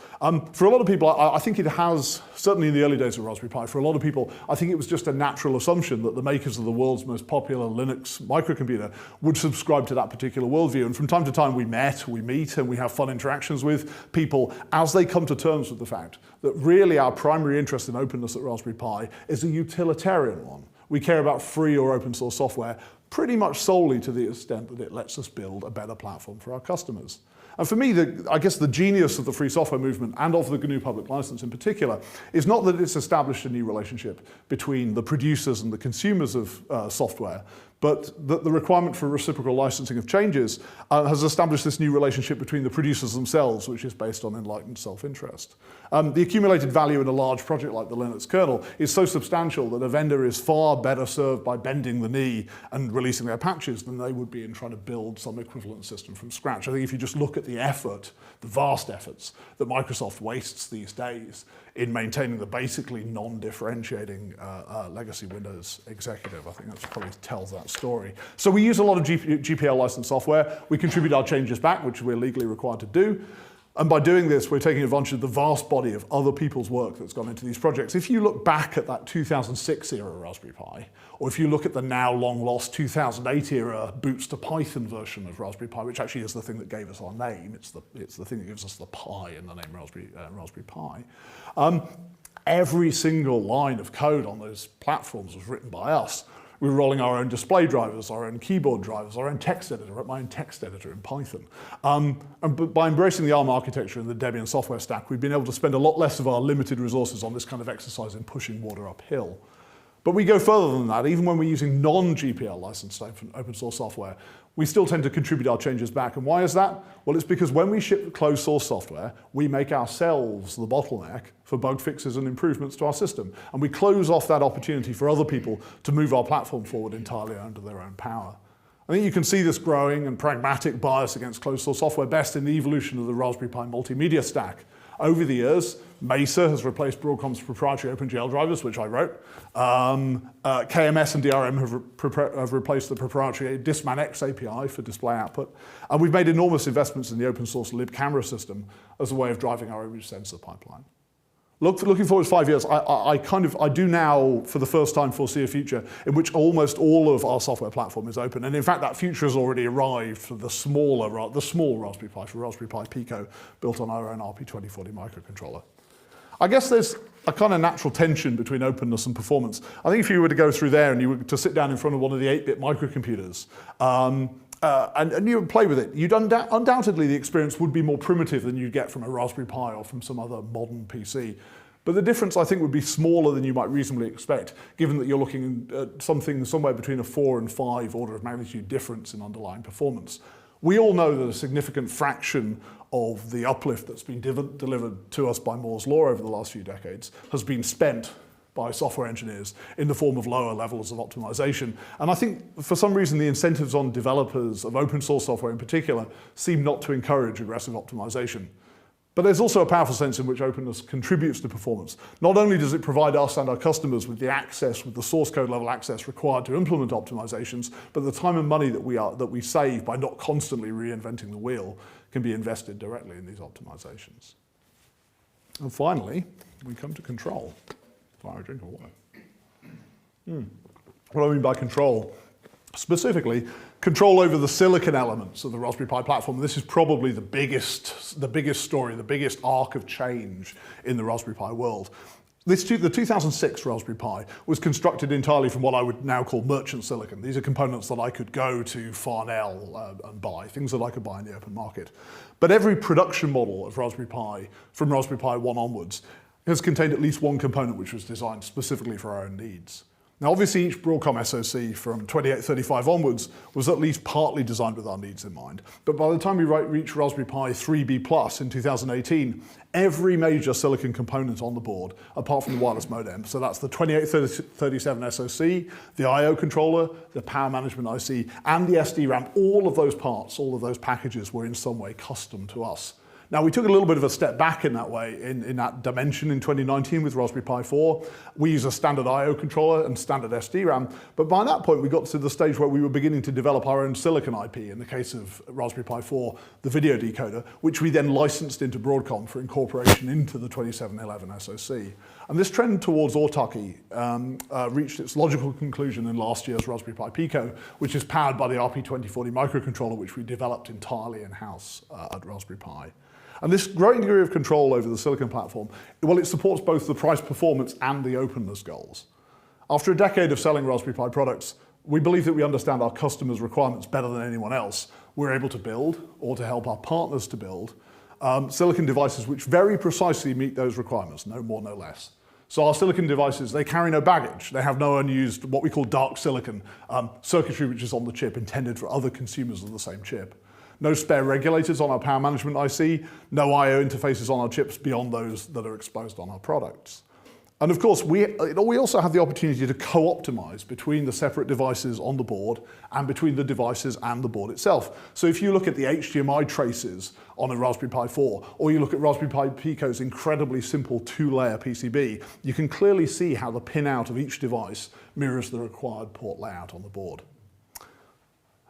For a lot of people, I think it has, certainly in the early days of Raspberry Pi, for a lot of people, I think it was just a natural assumption that the makers of the world's most popular Linux microcomputer would subscribe to that particular worldview. And from time to time we meet, and we have fun interactions with people as they come to terms with the fact that really our primary interest in openness at Raspberry Pi is a utilitarian one. We care about free or open source software pretty much solely to the extent that it lets us build a better platform for our customers. And for me, I guess the genius of the free software movement and of the GNU public license in particular is not that it's established a new relationship between the producers and the consumers of software, but that the requirement for reciprocal licensing of changes has established this new relationship between the producers themselves, which is based on enlightened self-interest. The accumulated value in a large project like the Linux kernel is so substantial that a vendor is far better served by bending the knee and releasing their patches than they would be in trying to build some equivalent system from scratch. I think if you just look at the effort, the vast efforts that Microsoft wastes these days in maintaining the basically non-differentiating legacy Windows executive, I think that probably tells that story. So we use a lot of GPL licensed software. We contribute our changes back, which we're legally required to do. And by doing this, we're taking advantage of the vast body of other people's work that's gone into these projects. If you look back at that 2006 era Raspberry Pi, or if you look at the now long-lost 2008 era Boots to Python version of Raspberry Pi, which actually is the thing that gave us our name, it's the thing that gives us the Pi in the name Raspberry Pi. Every single line of code on those platforms was written by us. We were rolling our own display drivers, our own keyboard drivers, our own text editor. I wrote my own text editor in Python. But by embracing the ARM architecture and the Debian software stack, we've been able to spend a lot less of our limited resources on this kind of exercise in pushing water uphill. But we go further than that. Even when we're using non-GPL licensed open source software, we still tend to contribute our changes back. And why is that? Well, it's because when we ship closed source software, we make ourselves the bottleneck for bug fixes and improvements to our system. And we close off that opportunity for other people to move our platform forward entirely under their own power. I think you can see this growing and pragmatic bias against closed source software best in the evolution of the Raspberry Pi multimedia stack. Over the years, Mesa has replaced Broadcom's proprietary OpenGL drivers, which I wrote. KMS and DRM have replaced the proprietary DiskmanX API for display output. And we've made enormous investments in the open source libcamera system as a way of driving our image sensor pipeline. Looking forward to 5 years, I do now, for the first time, foresee a future in which almost all of our software platform is open. And in fact, that future has already arrived for the small Raspberry Pi, for Raspberry Pi Pico, built on our own RP2040 microcontroller. I guess there's a kind of natural tension between openness and performance. I think if you were to go through there and you were to sit down in front of one of the 8-bit microcomputers, and you would play with it, undoubtedly the experience would be more primitive than you'd get from a Raspberry Pi or from some other modern PC. But the difference, I think, would be smaller than you might reasonably expect, given that you're looking at something somewhere between a 4 and 5 order of magnitude difference in underlying performance. We all know that a significant fraction of the uplift that's been delivered to us by Moore's law over the last few decades has been spent by software engineers in the form of lower levels of optimization. And I think for some reason the incentives on developers of open source software in particular seem not to encourage aggressive optimization. But there's also a powerful sense in which openness contributes to performance. Not only does it provide us and our customers with the access, with the source code level access required to implement optimizations, but the time and money that we save by not constantly reinventing the wheel can be invested directly in these optimizations. And finally, we come to control. Fire a drink of water. What do I mean by control? Specifically, control over the silicon elements of the Raspberry Pi platform. This is probably the biggest story, the biggest arc of change in the Raspberry Pi world. The 2006 Raspberry Pi was constructed entirely from what I would now call merchant silicon. These are components that I could go to Farnell and buy, things that I could buy in the open market. But every production model of Raspberry Pi, from Raspberry Pi 1 onwards, has contained at least one component which was designed specifically for our own needs. Now, obviously, each Broadcom SoC from 2835 onwards was at least partly designed with our needs in mind. But by the time we reached Raspberry Pi 3B Plus in 2018, every major silicon component on the board, apart from the wireless modem, so that's the 2837 SoC, the I/O controller, the power management IC, and the SD-RAM, all of those parts, all of those packages were in some way custom to us. Now, we took a little bit of a step back in that way, in that dimension in 2019 with Raspberry Pi 4. We use a standard I/O controller and standard SD-RAM, but by that point, we got to the stage where we were beginning to develop our own silicon IP, in the case of Raspberry Pi 4, the video decoder, which we then licensed into Broadcom for incorporation into the 2711 SoC. And this trend towards autarky reached its logical conclusion in last year's Raspberry Pi Pico, which is powered by the RP2040 microcontroller, which we developed entirely in-house at Raspberry Pi. And this growing degree of control over the silicon platform, well, it supports both the price performance and the openness goals. After a decade of selling Raspberry Pi products, we believe that we understand our customers' requirements better than anyone else. We're able to build, or to help our partners to build, silicon devices which very precisely meet those requirements, no more, no less. So our silicon devices, they carry no baggage. They have no unused, what we call dark silicon, circuitry which is on the chip intended for other consumers of the same chip. No spare regulators on our power management IC, no I/O interfaces on our chips beyond those that are exposed on our products. And of course, we also have the opportunity to co-optimize between the separate devices on the board and between the devices and the board itself. So if you look at the HDMI traces on a Raspberry Pi 4, or you look at Raspberry Pi Pico's incredibly simple two-layer PCB, you can clearly see how the pinout of each device mirrors the required port layout on the board.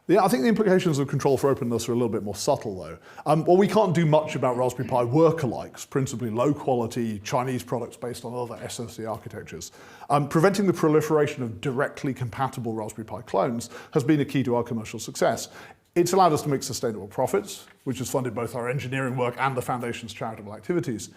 Yeah, I think the implications of control for openness are a little bit more subtle, though. Well, we can't do much about Raspberry Pi workalikes, principally low-quality Chinese products based on other SoC architectures. Preventing the proliferation of directly compatible Raspberry Pi clones has been a key to our commercial success. It's allowed us to make sustainable profits, which has funded both our engineering work and the Foundation's charitable activities.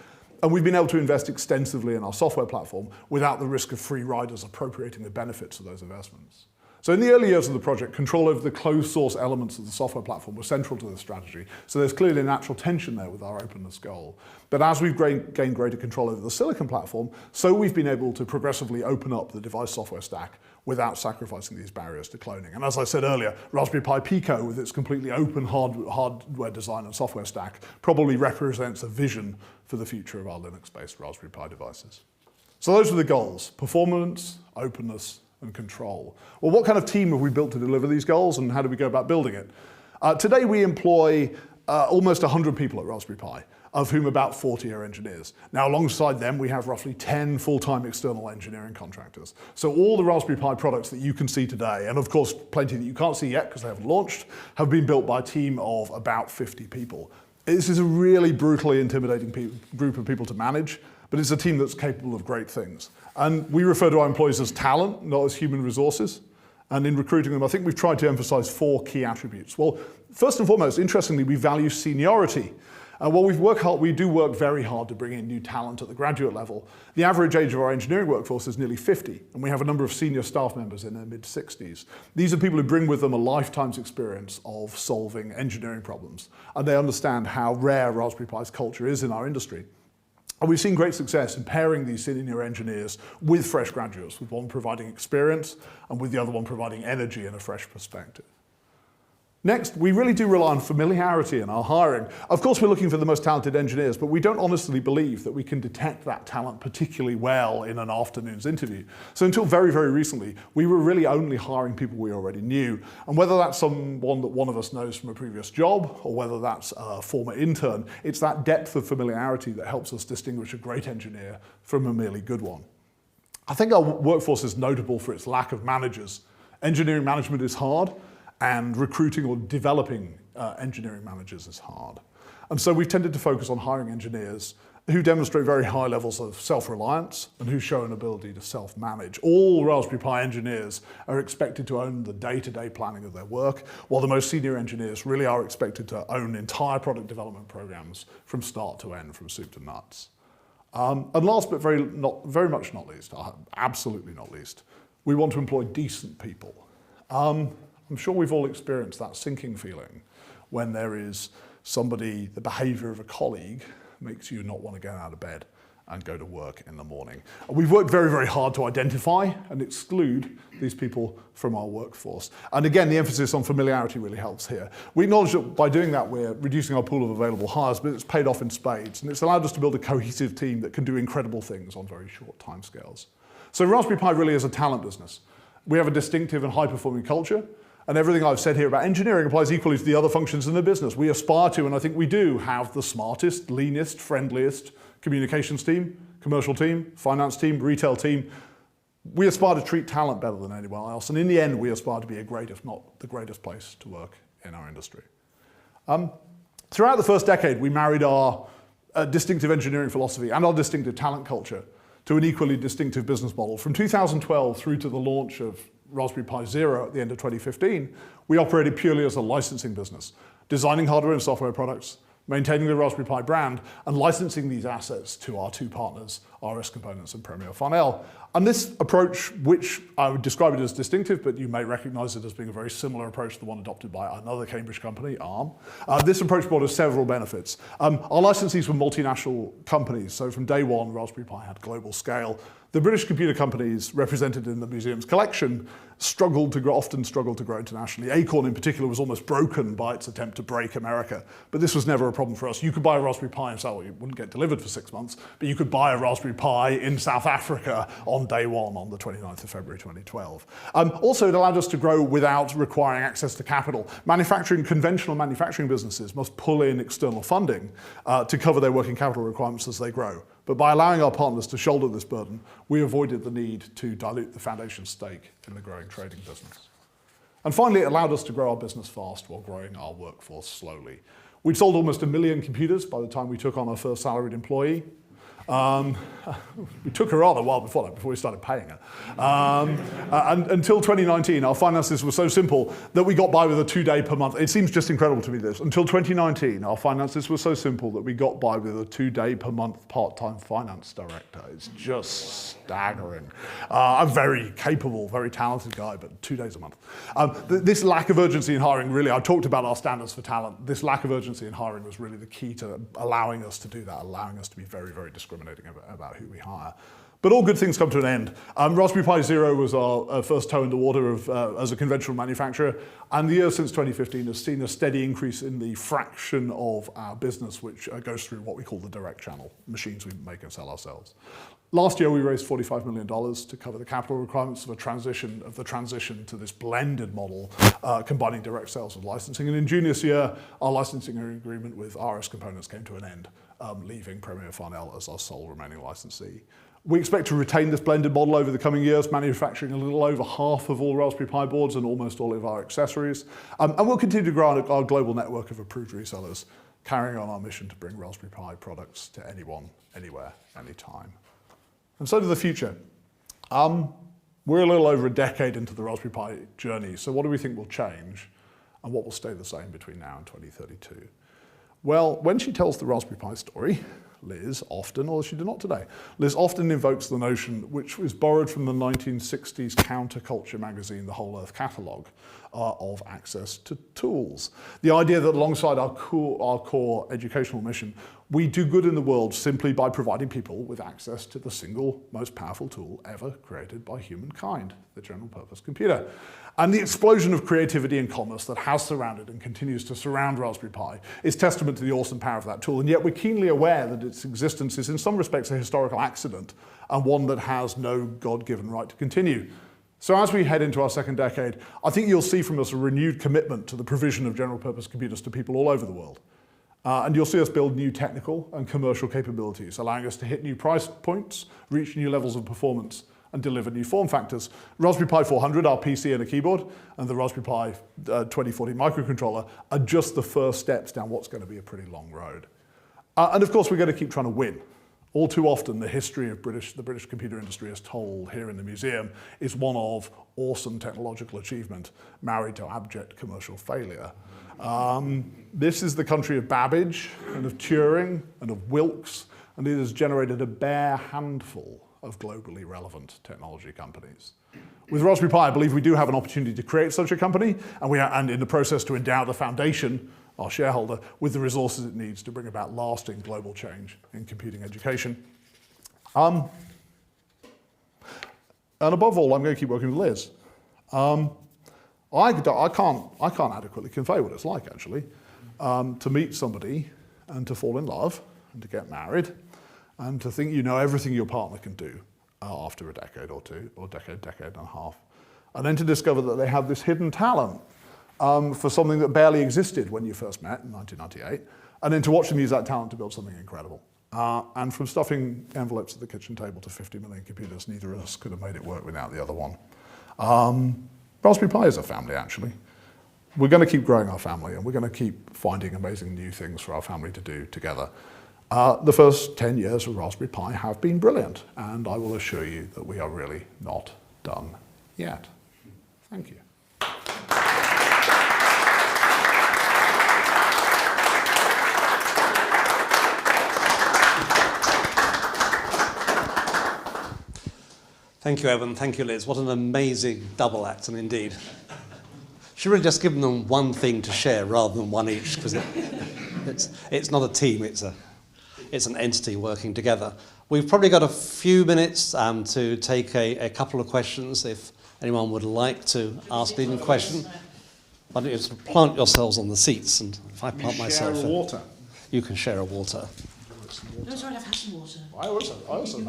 And we've been able to invest extensively in our software platform without the risk of free riders appropriating the benefits of those investments. So in the early years of the project, control over the closed source elements of the software platform was central to this strategy. So there's clearly a natural tension there with our openness goal. But as we've gained greater control over the silicon platform, so we've been able to progressively open up the device software stack without sacrificing these barriers to cloning. And as I said earlier, Raspberry Pi Pico, with its completely open hardware design and software stack, probably represents a vision for the future of our Linux-based Raspberry Pi devices. So those are the goals: performance, openness, and control. Well, what kind of team have we built to deliver these goals, and how do we go about building it? Today we employ almost 100 people at Raspberry Pi, of whom about 40 are engineers. Now, alongside them, we have roughly 10 full-time external engineering contractors. So all the Raspberry Pi products that you can see today, and of course plenty that you can't see yet because they haven't launched, have been built by a team of about 50 people. This is a really brutally intimidating group of people to manage, but it's a team that's capable of great things. And we refer to our employees as talent, not as human resources. And in recruiting them, I think we've tried to emphasize 4 key attributes. Well, first and foremost, interestingly, we value seniority. While we do work very hard to bring in new talent at the graduate level. The average age of our engineering workforce is nearly 50, and we have a number of senior staff members in their mid-60s. These are people who bring with them a lifetime's experience of solving engineering problems, and they understand how rare Raspberry Pi's culture is in our industry. And we've seen great success in pairing these senior engineers with fresh graduates, with one providing experience and with the other one providing energy and a fresh perspective. Next, we really do rely on familiarity in our hiring. Of course, we're looking for the most talented engineers, but we don't honestly believe that we can detect that talent particularly well in an afternoon's interview. So until very, very recently, we were really only hiring people we already knew. And whether that's someone that one of us knows from a previous job, or whether that's a former intern, it's that depth of familiarity that helps us distinguish a great engineer from a merely good one. I think our workforce is notable for its lack of managers. Engineering management is hard, and recruiting or developing engineering managers is hard. And so we've tended to focus on hiring engineers who demonstrate very high levels of self-reliance and who show an ability to self-manage. All Raspberry Pi engineers are expected to own the day-to-day planning of their work, while the most senior engineers really are expected to own entire product development programs from start to end, from soup to nuts. And last but very much not least, absolutely not least, we want to employ decent people. I'm sure we've all experienced that sinking feeling when there is somebody, the behaviour of a colleague makes you not want to get out of bed and go to work in the morning. And we've worked very, very hard to identify and exclude these people from our workforce. And again, the emphasis on familiarity really helps here. We acknowledge that by doing that, we're reducing our pool of available hires, but it's paid off in spades. And it's allowed us to build a cohesive team that can do incredible things on very short timescales. So Raspberry Pi really is a talent business. We have a distinctive and high-performing culture. And everything I've said here about engineering applies equally to the other functions in the business. We aspire to, and I think we do, have the smartest, leanest, friendliest communications team, commercial team, finance team, retail team. We aspire to treat talent better than anyone else. And in the end, we aspire to be a great, if not the greatest place to work in our industry. Throughout the first decade, we married our distinctive engineering philosophy and our distinctive talent culture to an equally distinctive business model. From 2012 through to the launch of Raspberry Pi Zero at the end of 2015, we operated purely as a licensing business, designing hardware and software products, maintaining the Raspberry Pi brand, and licensing these assets to our two partners, RS Components and Premier Farnell. And this approach, which I would describe it as distinctive, but you may recognize it as being a very similar approach to the one adopted by another Cambridge company, ARM. This approach brought us several benefits. Our licensees were multinational companies, so from day one, Raspberry Pi had global scale. The British computer companies represented in the museum's collection often struggled to grow internationally. Acorn in particular was almost broken by its attempt to break America, but this was never a problem for us. You could buy a Raspberry Pi in South, it wouldn't get delivered for 6 months, but you could buy a Raspberry Pi in South Africa on day one, on the 29th of February 2012. Also, it allowed us to grow without requiring access to capital. Conventional manufacturing businesses must pull in external funding to cover their working capital requirements as they grow. But by allowing our partners to shoulder this burden, we avoided the need to dilute the foundation stake in the growing trading business. And finally, it allowed us to grow our business fast while growing our workforce slowly. We'd sold almost 1 million computers by the time we took on our first salaried employee. We took her on a while before that, before we started paying her. And until 2019, our finances were so simple that we got by with a 2-day per month. It seems just incredible to me, this. Until 2019, our finances were so simple that we got by with a 2-day per month part-time finance director. It's just staggering. A very capable, very talented guy, but 2 days a month. This lack of urgency in hiring, really, I talked about our standards for talent. This lack of urgency in hiring was really the key to allowing us to do that, allowing us to be very, very discriminating about who we hire. But all good things come to an end. Raspberry Pi Zero was our first toe in the water as a conventional manufacturer, and the year since 2015 has seen a steady increase in the fraction of our business which goes through what we call the direct channel, machines we make and sell ourselves. Last year we raised $45 million to cover the capital requirements of the transition to this blended model, combining direct sales with licensing. And in June this year, our licensing agreement with RS Components came to an end, leaving Premier Farnell as our sole remaining licensee. We expect to retain this blended model over the coming years, manufacturing a little over half of all Raspberry Pi boards and almost all of our accessories. And we'll continue to grow our global network of approved resellers, carrying on our mission to bring Raspberry Pi products to anyone, anywhere, anytime. And so to the future. We're a little over a decade into the Raspberry Pi journey, so what do we think will change and what will stay the same between now and 2032? Well, when she tells the Raspberry Pi story, Liz often, although she did not today, Liz often invokes the notion, which was borrowed from the 1960s counterculture magazine, The Whole Earth Catalogue, of access to tools. The idea that alongside our core educational mission, we do good in the world simply by providing people with access to the single most powerful tool ever created by humankind, the general purpose computer. And the explosion of creativity and commerce that has surrounded and continues to surround Raspberry Pi is testament to the awesome power of that tool, and yet we're keenly aware that its existence is in some respects a historical accident and one that has no God-given right to continue. So as we head into our second decade, I think you'll see from us a renewed commitment to the provision of general purpose computers to people all over the world. And you'll see us build new technical and commercial capabilities, allowing us to hit new price points, reach new levels of performance, and deliver new form factors. Raspberry Pi 400, our PC and a keyboard, and the Raspberry Pi 2040 microcontroller are just the first steps down what's going to be a pretty long road. And of course, we're going to keep trying to win. All too often, the history of the British computer industry as told here in the museum is one of awesome technological achievement married to abject commercial failure. This is the country of Babbage and of Turing and of Wilkes, and it has generated a bare handful of globally relevant technology companies. With Raspberry Pi, I believe we do have an opportunity to create such a company, and in the process to endow the foundation, our shareholder, with the resources it needs to bring about lasting global change in computing education. And above all, I'm going to keep working with Liz. I can't adequately convey what it's like, actually, to meet somebody and to fall in love and to get married and to think you know everything your partner can do after a decade or two, or decade and a half, and then to discover that they have this hidden talent for something that barely existed when you first met in 1998, and then to watch them use that talent to build something incredible. And from stuffing envelopes at the kitchen table to 50 million computers, neither of us could have made it work without the other one. Raspberry Pi is a family, actually. We're going to keep growing our family, and we're going to keep finding amazing new things for our family to do together. The first 10 years of Raspberry Pi have been brilliant, and I will assure you that we are really not done yet. Thank you. Thank you, Evan. Thank you, Liz. What an amazing double act, and indeed. Should really just given them one thing to share rather than one each, because it's not a team, it's an entity working together. We've probably got a few minutes to take a couple of questions if anyone would like to ask leading a question. Why don't you just plant yourselves on the seats, and if I plant myself, share water. You can share a water. No, sorry, I've had some water. I also had some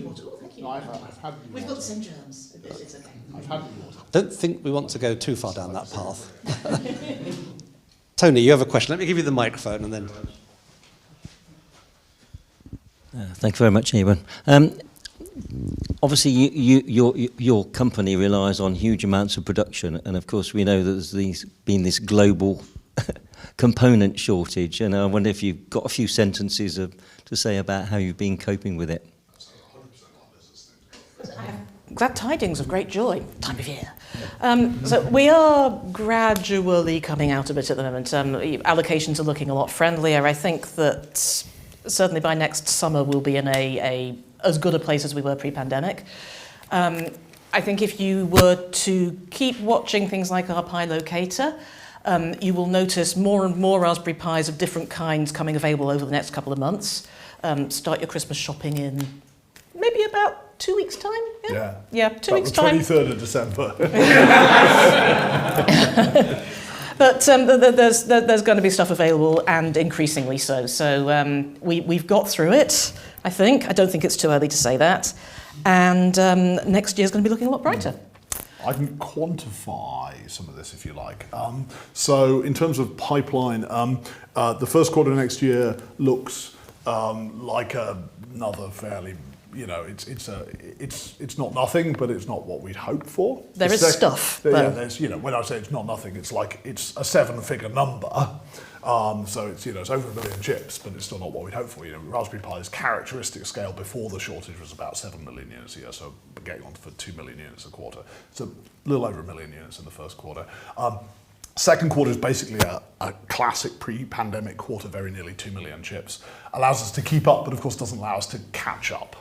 water. Oh, thank you. No, I've had We've got the same germs. It's okay. I've had water. Don't think we want to go too far down that path. Tony, you have a question. Let me give you the microphone and then... Thank you very much, Eben. Obviously, your company relies on huge amounts of production, and of course we know that there's been this global component shortage, and I wonder if you've got a few sentences to say about how you've been coping with it. Glad tidings of great joy, time of year. So we are gradually coming out of it at the moment. Allocations are looking a lot friendlier. I think that certainly by next summer we'll be in as good a place as we were pre-pandemic. I think if you were to keep watching things like our Pi locator, you will notice more and more Raspberry Pis of different kinds coming available over the next couple of months. Start your Christmas shopping in maybe about 2 weeks' time. Yeah, 2 weeks' time. 23rd of December. But there's going to be stuff available, and increasingly so. So we've got through it, I think. I don't think it's too early to say that. And next year's going to be looking a lot brighter. I can quantify some of this if you like. So in terms of pipeline, the first quarter of next year looks like another fairly, it's not nothing, but it's not what we'd hoped for. There is stuff. Yeah, there's, when I say it's not nothing, it's like it's a 7-figure number. So it's it's over 1 million chips, but it's still not what we'd hoped for. Raspberry Pi's characteristic scale before the shortage was about 7 million units a year, so we're getting on for 2 million units a quarter. So a little over 1 million units in the first quarter. Second quarter is basically a classic pre-pandemic quarter, very nearly 2 million chips. Allows us to keep up, but of course doesn't allow us to catch up.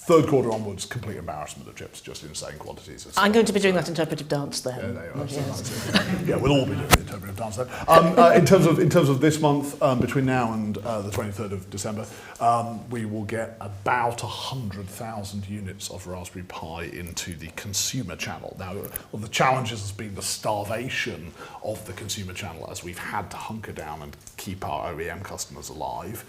Third quarter onwards, complete embarrassment of chips, just insane quantities. I'm going to be doing that interpretive dance then. Yeah, there you are. Yes. Yeah, we'll all be doing the interpretive dance then. In terms of this month, between now and the 23rd of December, we will get about 100,000 units of Raspberry Pi into the consumer channel. Now, one of the challenges has been the starvation of the consumer channel as we've had to hunker down and keep our OEM customers alive.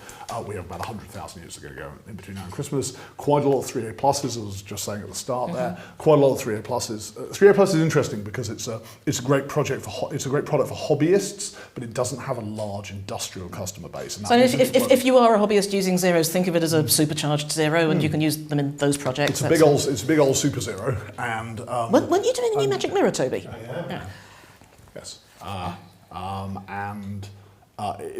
We have about 100,000 units that are going to go in between now and Christmas. Quite a lot of 3A pluses, as I was just saying at the start there. Quite a lot of 3A pluses. 3A plus is interesting because it's a great project it's a great product for hobbyists, but it doesn't have a large industrial customer base. And So if you are a hobbyist using zeros, think of it as a supercharged zero, and you can use them in those projects. It's a big old super zero, and weren't you doing a new magic mirror, Toby? Yeah. yes,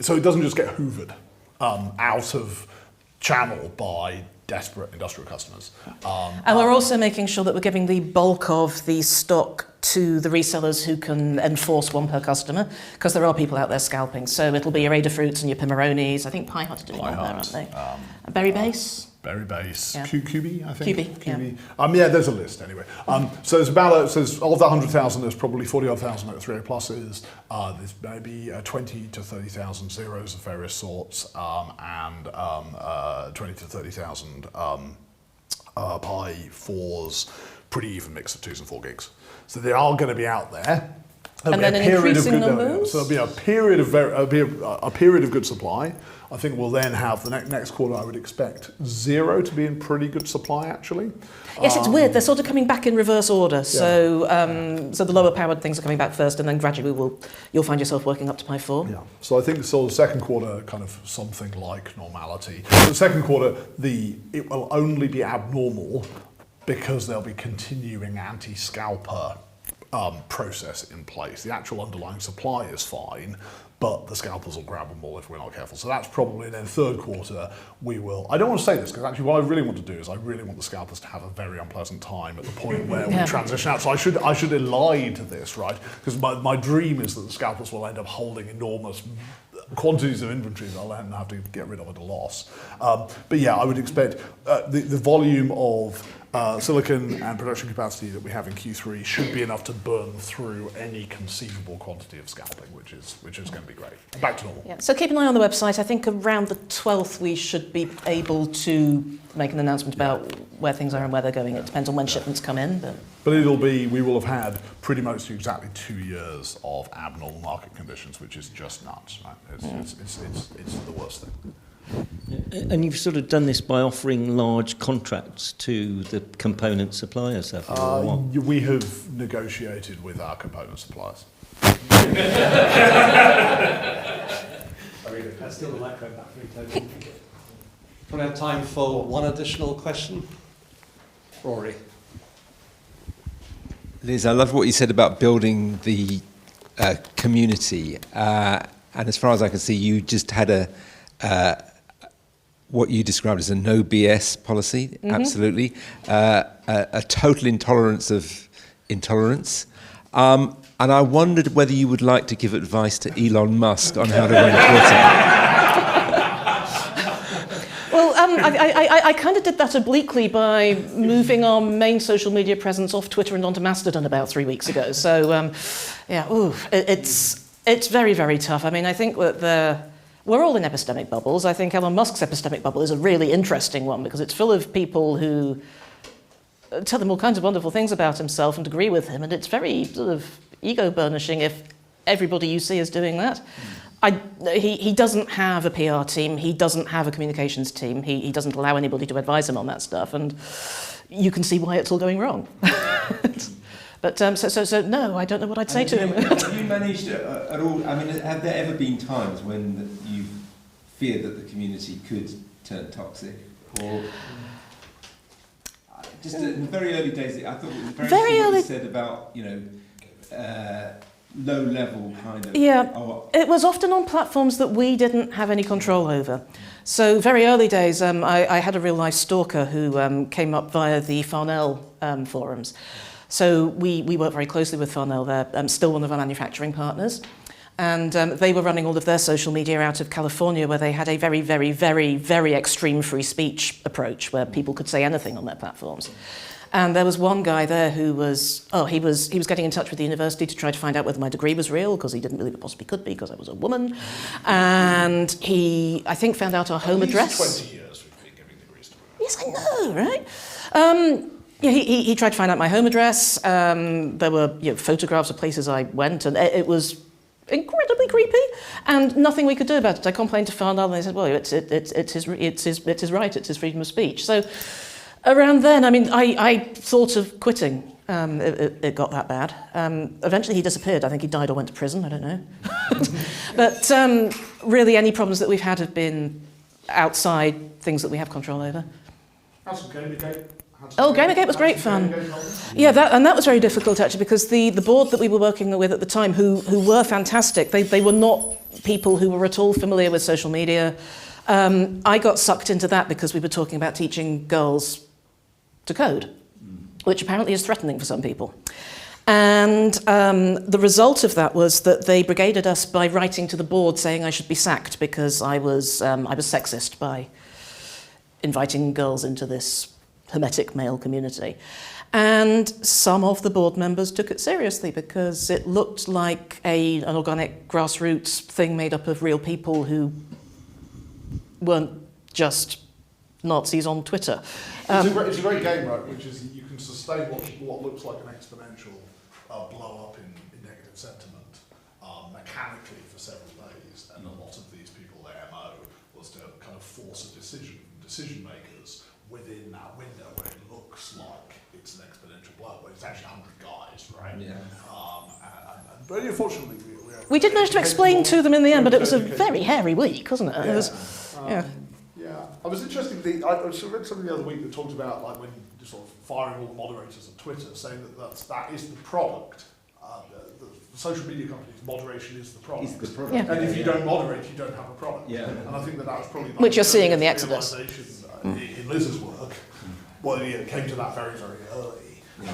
so it doesn't just get hoovered out of channel by desperate industrial customers. And we're also making sure that we're giving the bulk of the stock to the resellers who can enforce one per customer, because there are people out there scalping. So it'll be your Adafruits and your Pimmeronis. I think Pi Hut are doing one there, aren't they? Berry Base. Berry Base, Yeah. QB, I think. QB, Yeah, there's a list anyway. So it's about, of that 100,000, there's probably 40,000 at 3A pluses. There's maybe 20 to 30,000 zeros of various sorts, and 20 to 30,000 Pi 4s, pretty even mix of 2s and 4 gigs. So they are going to be out there. And then in increasing numbers? So there'll be a period of good supply. I think we'll then have the next quarter. I would expect 0 to be in pretty good supply, actually. Yes, it's weird. They're sort of coming back in reverse order. So, so the lower powered things are coming back first, and then gradually you'll find yourself working up to Pi 4. Yeah. So I think the second quarter, kind of something like normality. The second quarter, it will only be abnormal because there'll be continuing anti-scalper process in place. The actual underlying supply is fine, but the scalpers will grab them all if we're not careful. So that's probably then third quarter we will. I don't want to say this because actually what I really want to do is I really want the scalpers to have a very unpleasant time at the point where we transition out. So I should elide this, right? Because my dream is that the scalpers will end up holding enormous quantities of inventory that I'll then have to get rid of at a loss. But yeah, I would expect the volume of silicon and production capacity that we have in Q3 should be enough to burn through any conceivable quantity of scalping, which is going to be great. Back to normal. Yeah. So keep an eye on the website. I think around the 12th we should be able to make an announcement about where things are and where they're going. It depends on when shipments come in. But we will have had pretty much exactly 2 years of abnormal market conditions, which is just nuts, right? It's the worst thing. And you've sort of done this by offering large contracts to the component suppliers, have you, or what? We have negotiated with our component suppliers. Let's steal the micro back from you, Toby. Do we have time for one additional question? Rory. Liz, I love what you said about building the community. And as far as I can see, you just had what you described as a no BS policy, absolutely. A total intolerance of intolerance. And I wondered whether you would like to give advice to Elon Musk on how to run Twitter. Well, I kind of did that obliquely by moving our main social media presence off Twitter and onto Mastodon about 3 weeks ago. So, it's very, very tough. I mean, I think that we're all in epistemic bubbles. I think Elon Musk's epistemic bubble is a really interesting one because it's full of people who tell them all kinds of wonderful things about himself and agree with him, and it's very sort of ego-burnishing if everybody you see is doing that. He doesn't have a PR team, he doesn't have a communications team, he doesn't allow anybody to advise him on that stuff, and you can see why it's all going wrong. But so no, I don't know what I'd say to him. Have you managed at all, I mean, have there ever been times when you feared that the community could turn toxic? Or just in the very early days, I thought it was very early said about, low level kind of... Yeah, it was often on platforms that we didn't have any control over. So very early days, I had a real life stalker who came up via the Farnell forums. So we work very closely with Farnell. They're still one of our manufacturing partners. And they were running all of their social media out of California, where they had a very, very, very, very extreme free speech approach, where people could say anything on their platforms. And there was one guy there who was, he was getting in touch with the university to try to find out whether my degree was real, because he didn't believe it possibly could be, because I was a woman. And he, I think, found out our home address. 20 years we've been giving degrees to women. Yes, I know, right? Yeah, he tried to find out my home address. There were photographs of places I went, and it was incredibly creepy, and nothing we could do about it. I complained to Farnell, and they said, well, it's his right, it's his freedom of speech. So around then, I mean, I thought of quitting. It got that bad. Eventually he disappeared. I think he died or went to prison, I don't know. But really any problems that we've had have been outside things that we have control over. How's Gamergate? Gamergate was great fun. Yeah, that was very difficult actually, because the board that we were working with at the time, who were fantastic, they were not people who were at all familiar with social media. I got sucked into that because we were talking about teaching girls to code, which apparently is threatening for some people. And the result of that was that they brigaded us by writing to the board saying I should be sacked because I was sexist by inviting girls into this hermetic male community. And some of the board members took it seriously because it looked like an organic grassroots thing made up of real people who weren't just Nazis on Twitter. It's a great game, right, which is you can sustain what looks like an exponential blow up in negative sentiment mechanically for several days, and a lot of these people, their MO was to kind of force a decision makers within that window where it looks like it's an exponential blow up, but it's actually 100 guys, right? Yeah. But unfortunately, we did manage to explain to them in the end, but it was a very hairy week, wasn't it? Yeah. It was, yeah. Yeah, I was interested. I read something the other week that talked about like when you're sort of firing all the moderators on Twitter, saying that is the product. The social media companies, moderation is the product. Is the product. Yeah. And if you don't moderate, you don't have a product. Yeah. And I think that was probably Which you're seeing in the Exodus. In Liz's work. Well, it came to that very, very early. In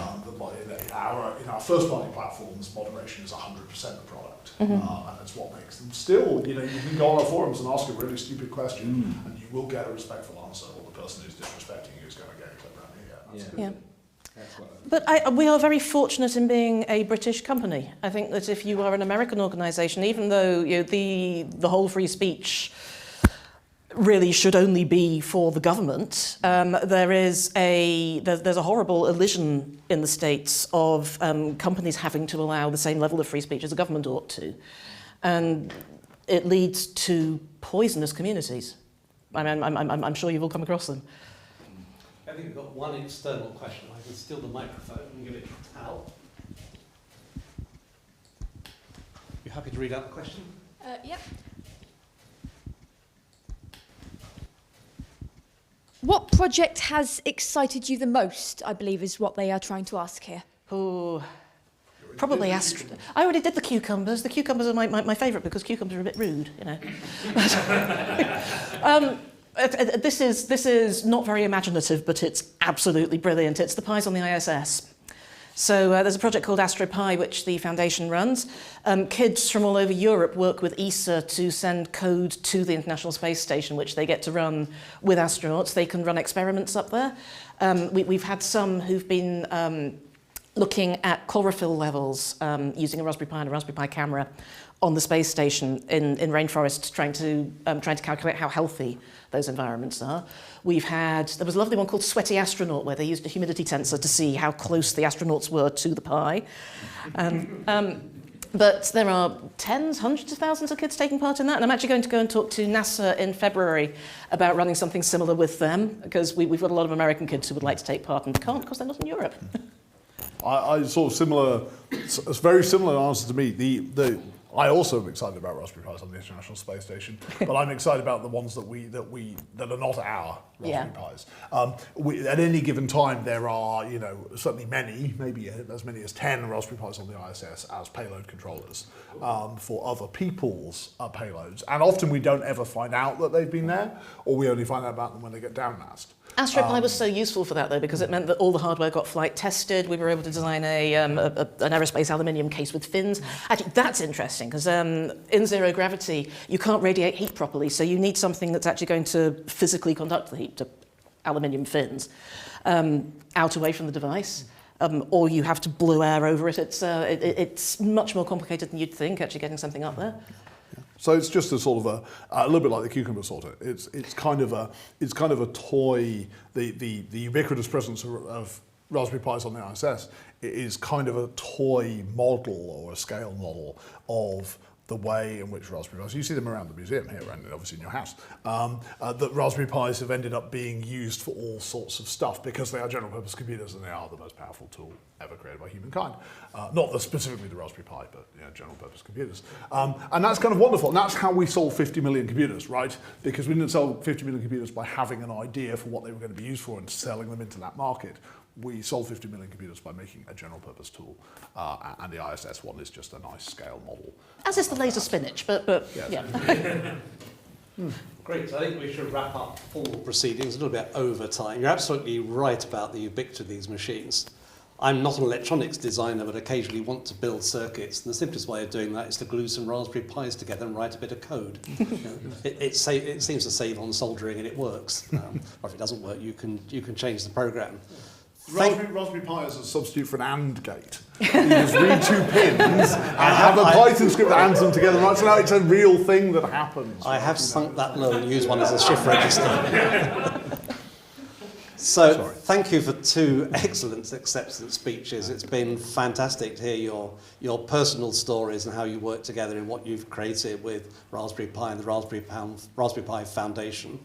our first party platforms, moderation is 100% the product, and it's what makes them still. You can go on our forums and ask a really stupid question, and you will get a respectful answer. Or the person who's disrespecting you is going to get a clip around here. That's good. Yeah. But we are very fortunate in being a British company. I think that if you are an American organisation, even though the whole free speech really should only be for the government, there's a horrible illusion in the States of companies having to allow the same level of free speech as the government ought to. And it leads to poisonous communities. I'm sure you've all come across them. I think we've got one external question. I can steal the microphone and give it to Al. You happy to read out the question? Yep. What project has excited you the most, I believe is what they are trying to ask here. Oh, probably I already did the cucumbers. The cucumbers are my favourite because cucumbers are a bit rude, This is not very imaginative, but it's absolutely brilliant. It's the pies on the ISS. So there's a project called AstroPie, which the foundation runs. Kids from all over Europe work with ESA to send code to the International Space Station, which they get to run with astronauts. They can run experiments up there. We've had some who've been looking at chlorophyll levels using a Raspberry Pi and a Raspberry Pi camera on the space station in rainforests, trying to calculate how healthy those environments are. There was a lovely one called Sweaty Astronaut, where they used a humidity sensor to see how close the astronauts were to the Pi. But there are tens, hundreds of thousands of kids taking part in that, and I'm actually going to go and talk to NASA in February about running something similar with them, because we've got a lot of American kids who would like to take part and can't because they're not in Europe. I sort of similar, a very similar answer to me. I also am excited about Raspberry Pis on the International Space Station, but I'm excited about the ones that are not our Raspberry Pis. At any given time, there are certainly many, maybe as many as 10 Raspberry Pis on the ISS as payload controllers for other people's payloads, and often we don't ever find out that they've been there, or we only find out about them when they get downmasked. AstroPi was so useful for that, though, because it meant that all the hardware got flight tested. We were able to design an aerospace aluminium case with fins. Actually, that's interesting. interesting because in zero gravity, you can't radiate heat properly, so you need something that's actually going to physically conduct the heat, to aluminium fins, out away from the device. Or you have to blow air over it. It's much more complicated than you'd think, actually getting something up there. So it's just a sort of a little bit like the cucumber sorter. It's kind of a toy. The ubiquitous presence of Raspberry Pis on the ISS is kind of a toy model or a scale model of the way in which Raspberry Pis, you see them around the museum here and obviously in your house, that Raspberry Pis have ended up being used for all sorts of stuff because they are general purpose computers and they are the most powerful tool ever created by humankind. Not specifically the Raspberry Pi, but general purpose computers. And that's kind of wonderful, and that's how we sold 50 million computers, right? Because we didn't sell 50 million computers by having an idea for what they were going to be used for and selling them into that market. We sold 50 million computers by making a general purpose tool, and the ISS one is just a nice scale model. As is the laser spinach, but Yes. yeah. Great, I think we should wrap up formal proceedings a little bit over time. You're absolutely right about the ubiquity of these machines. I'm not an electronics designer, but occasionally want to build circuits, and the simplest way of doing that is to glue some Raspberry Pis together and write a bit of code. It seems to save on soldering, and it works. Or if it doesn't work, you can change the program. Raspberry Pi is a substitute for an AND gate. You just read two pins and have a Python script that ANDs them together. Right, so now it's a real thing that happens. I have sunk that low and used one as a shift register. So, thank you for 2 excellent acceptance speeches. It's been fantastic to hear your personal stories and how you work together in what you've created with Raspberry Pi and the Raspberry Pi Foundation.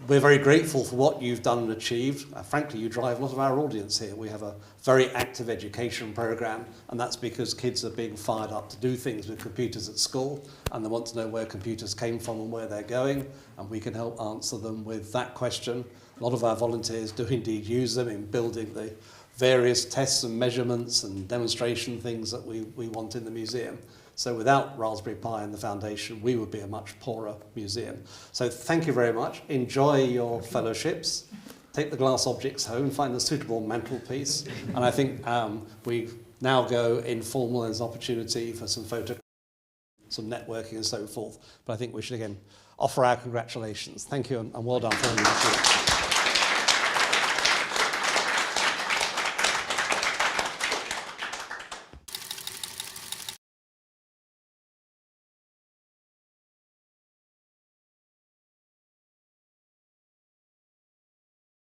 We're very grateful for what you've done and achieved. Frankly, you drive a lot of our audience here. We have a very active education program, and that's because kids are being fired up to do things with computers at school, and they want to know where computers came from and where they're going, and we can help answer them with that question. A lot of our volunteers do indeed use them in building the various tests and measurements and demonstration things that we want in the museum. So without Raspberry Pi and the Foundation, we would be a much poorer museum. So thank you very much. Enjoy your fellowships. Take the glass objects home, find a suitable mantelpiece. And I think we now go informal as an opportunity for some photo, some networking and so forth. But I think we should again offer our congratulations. Thank you and well done for all you do.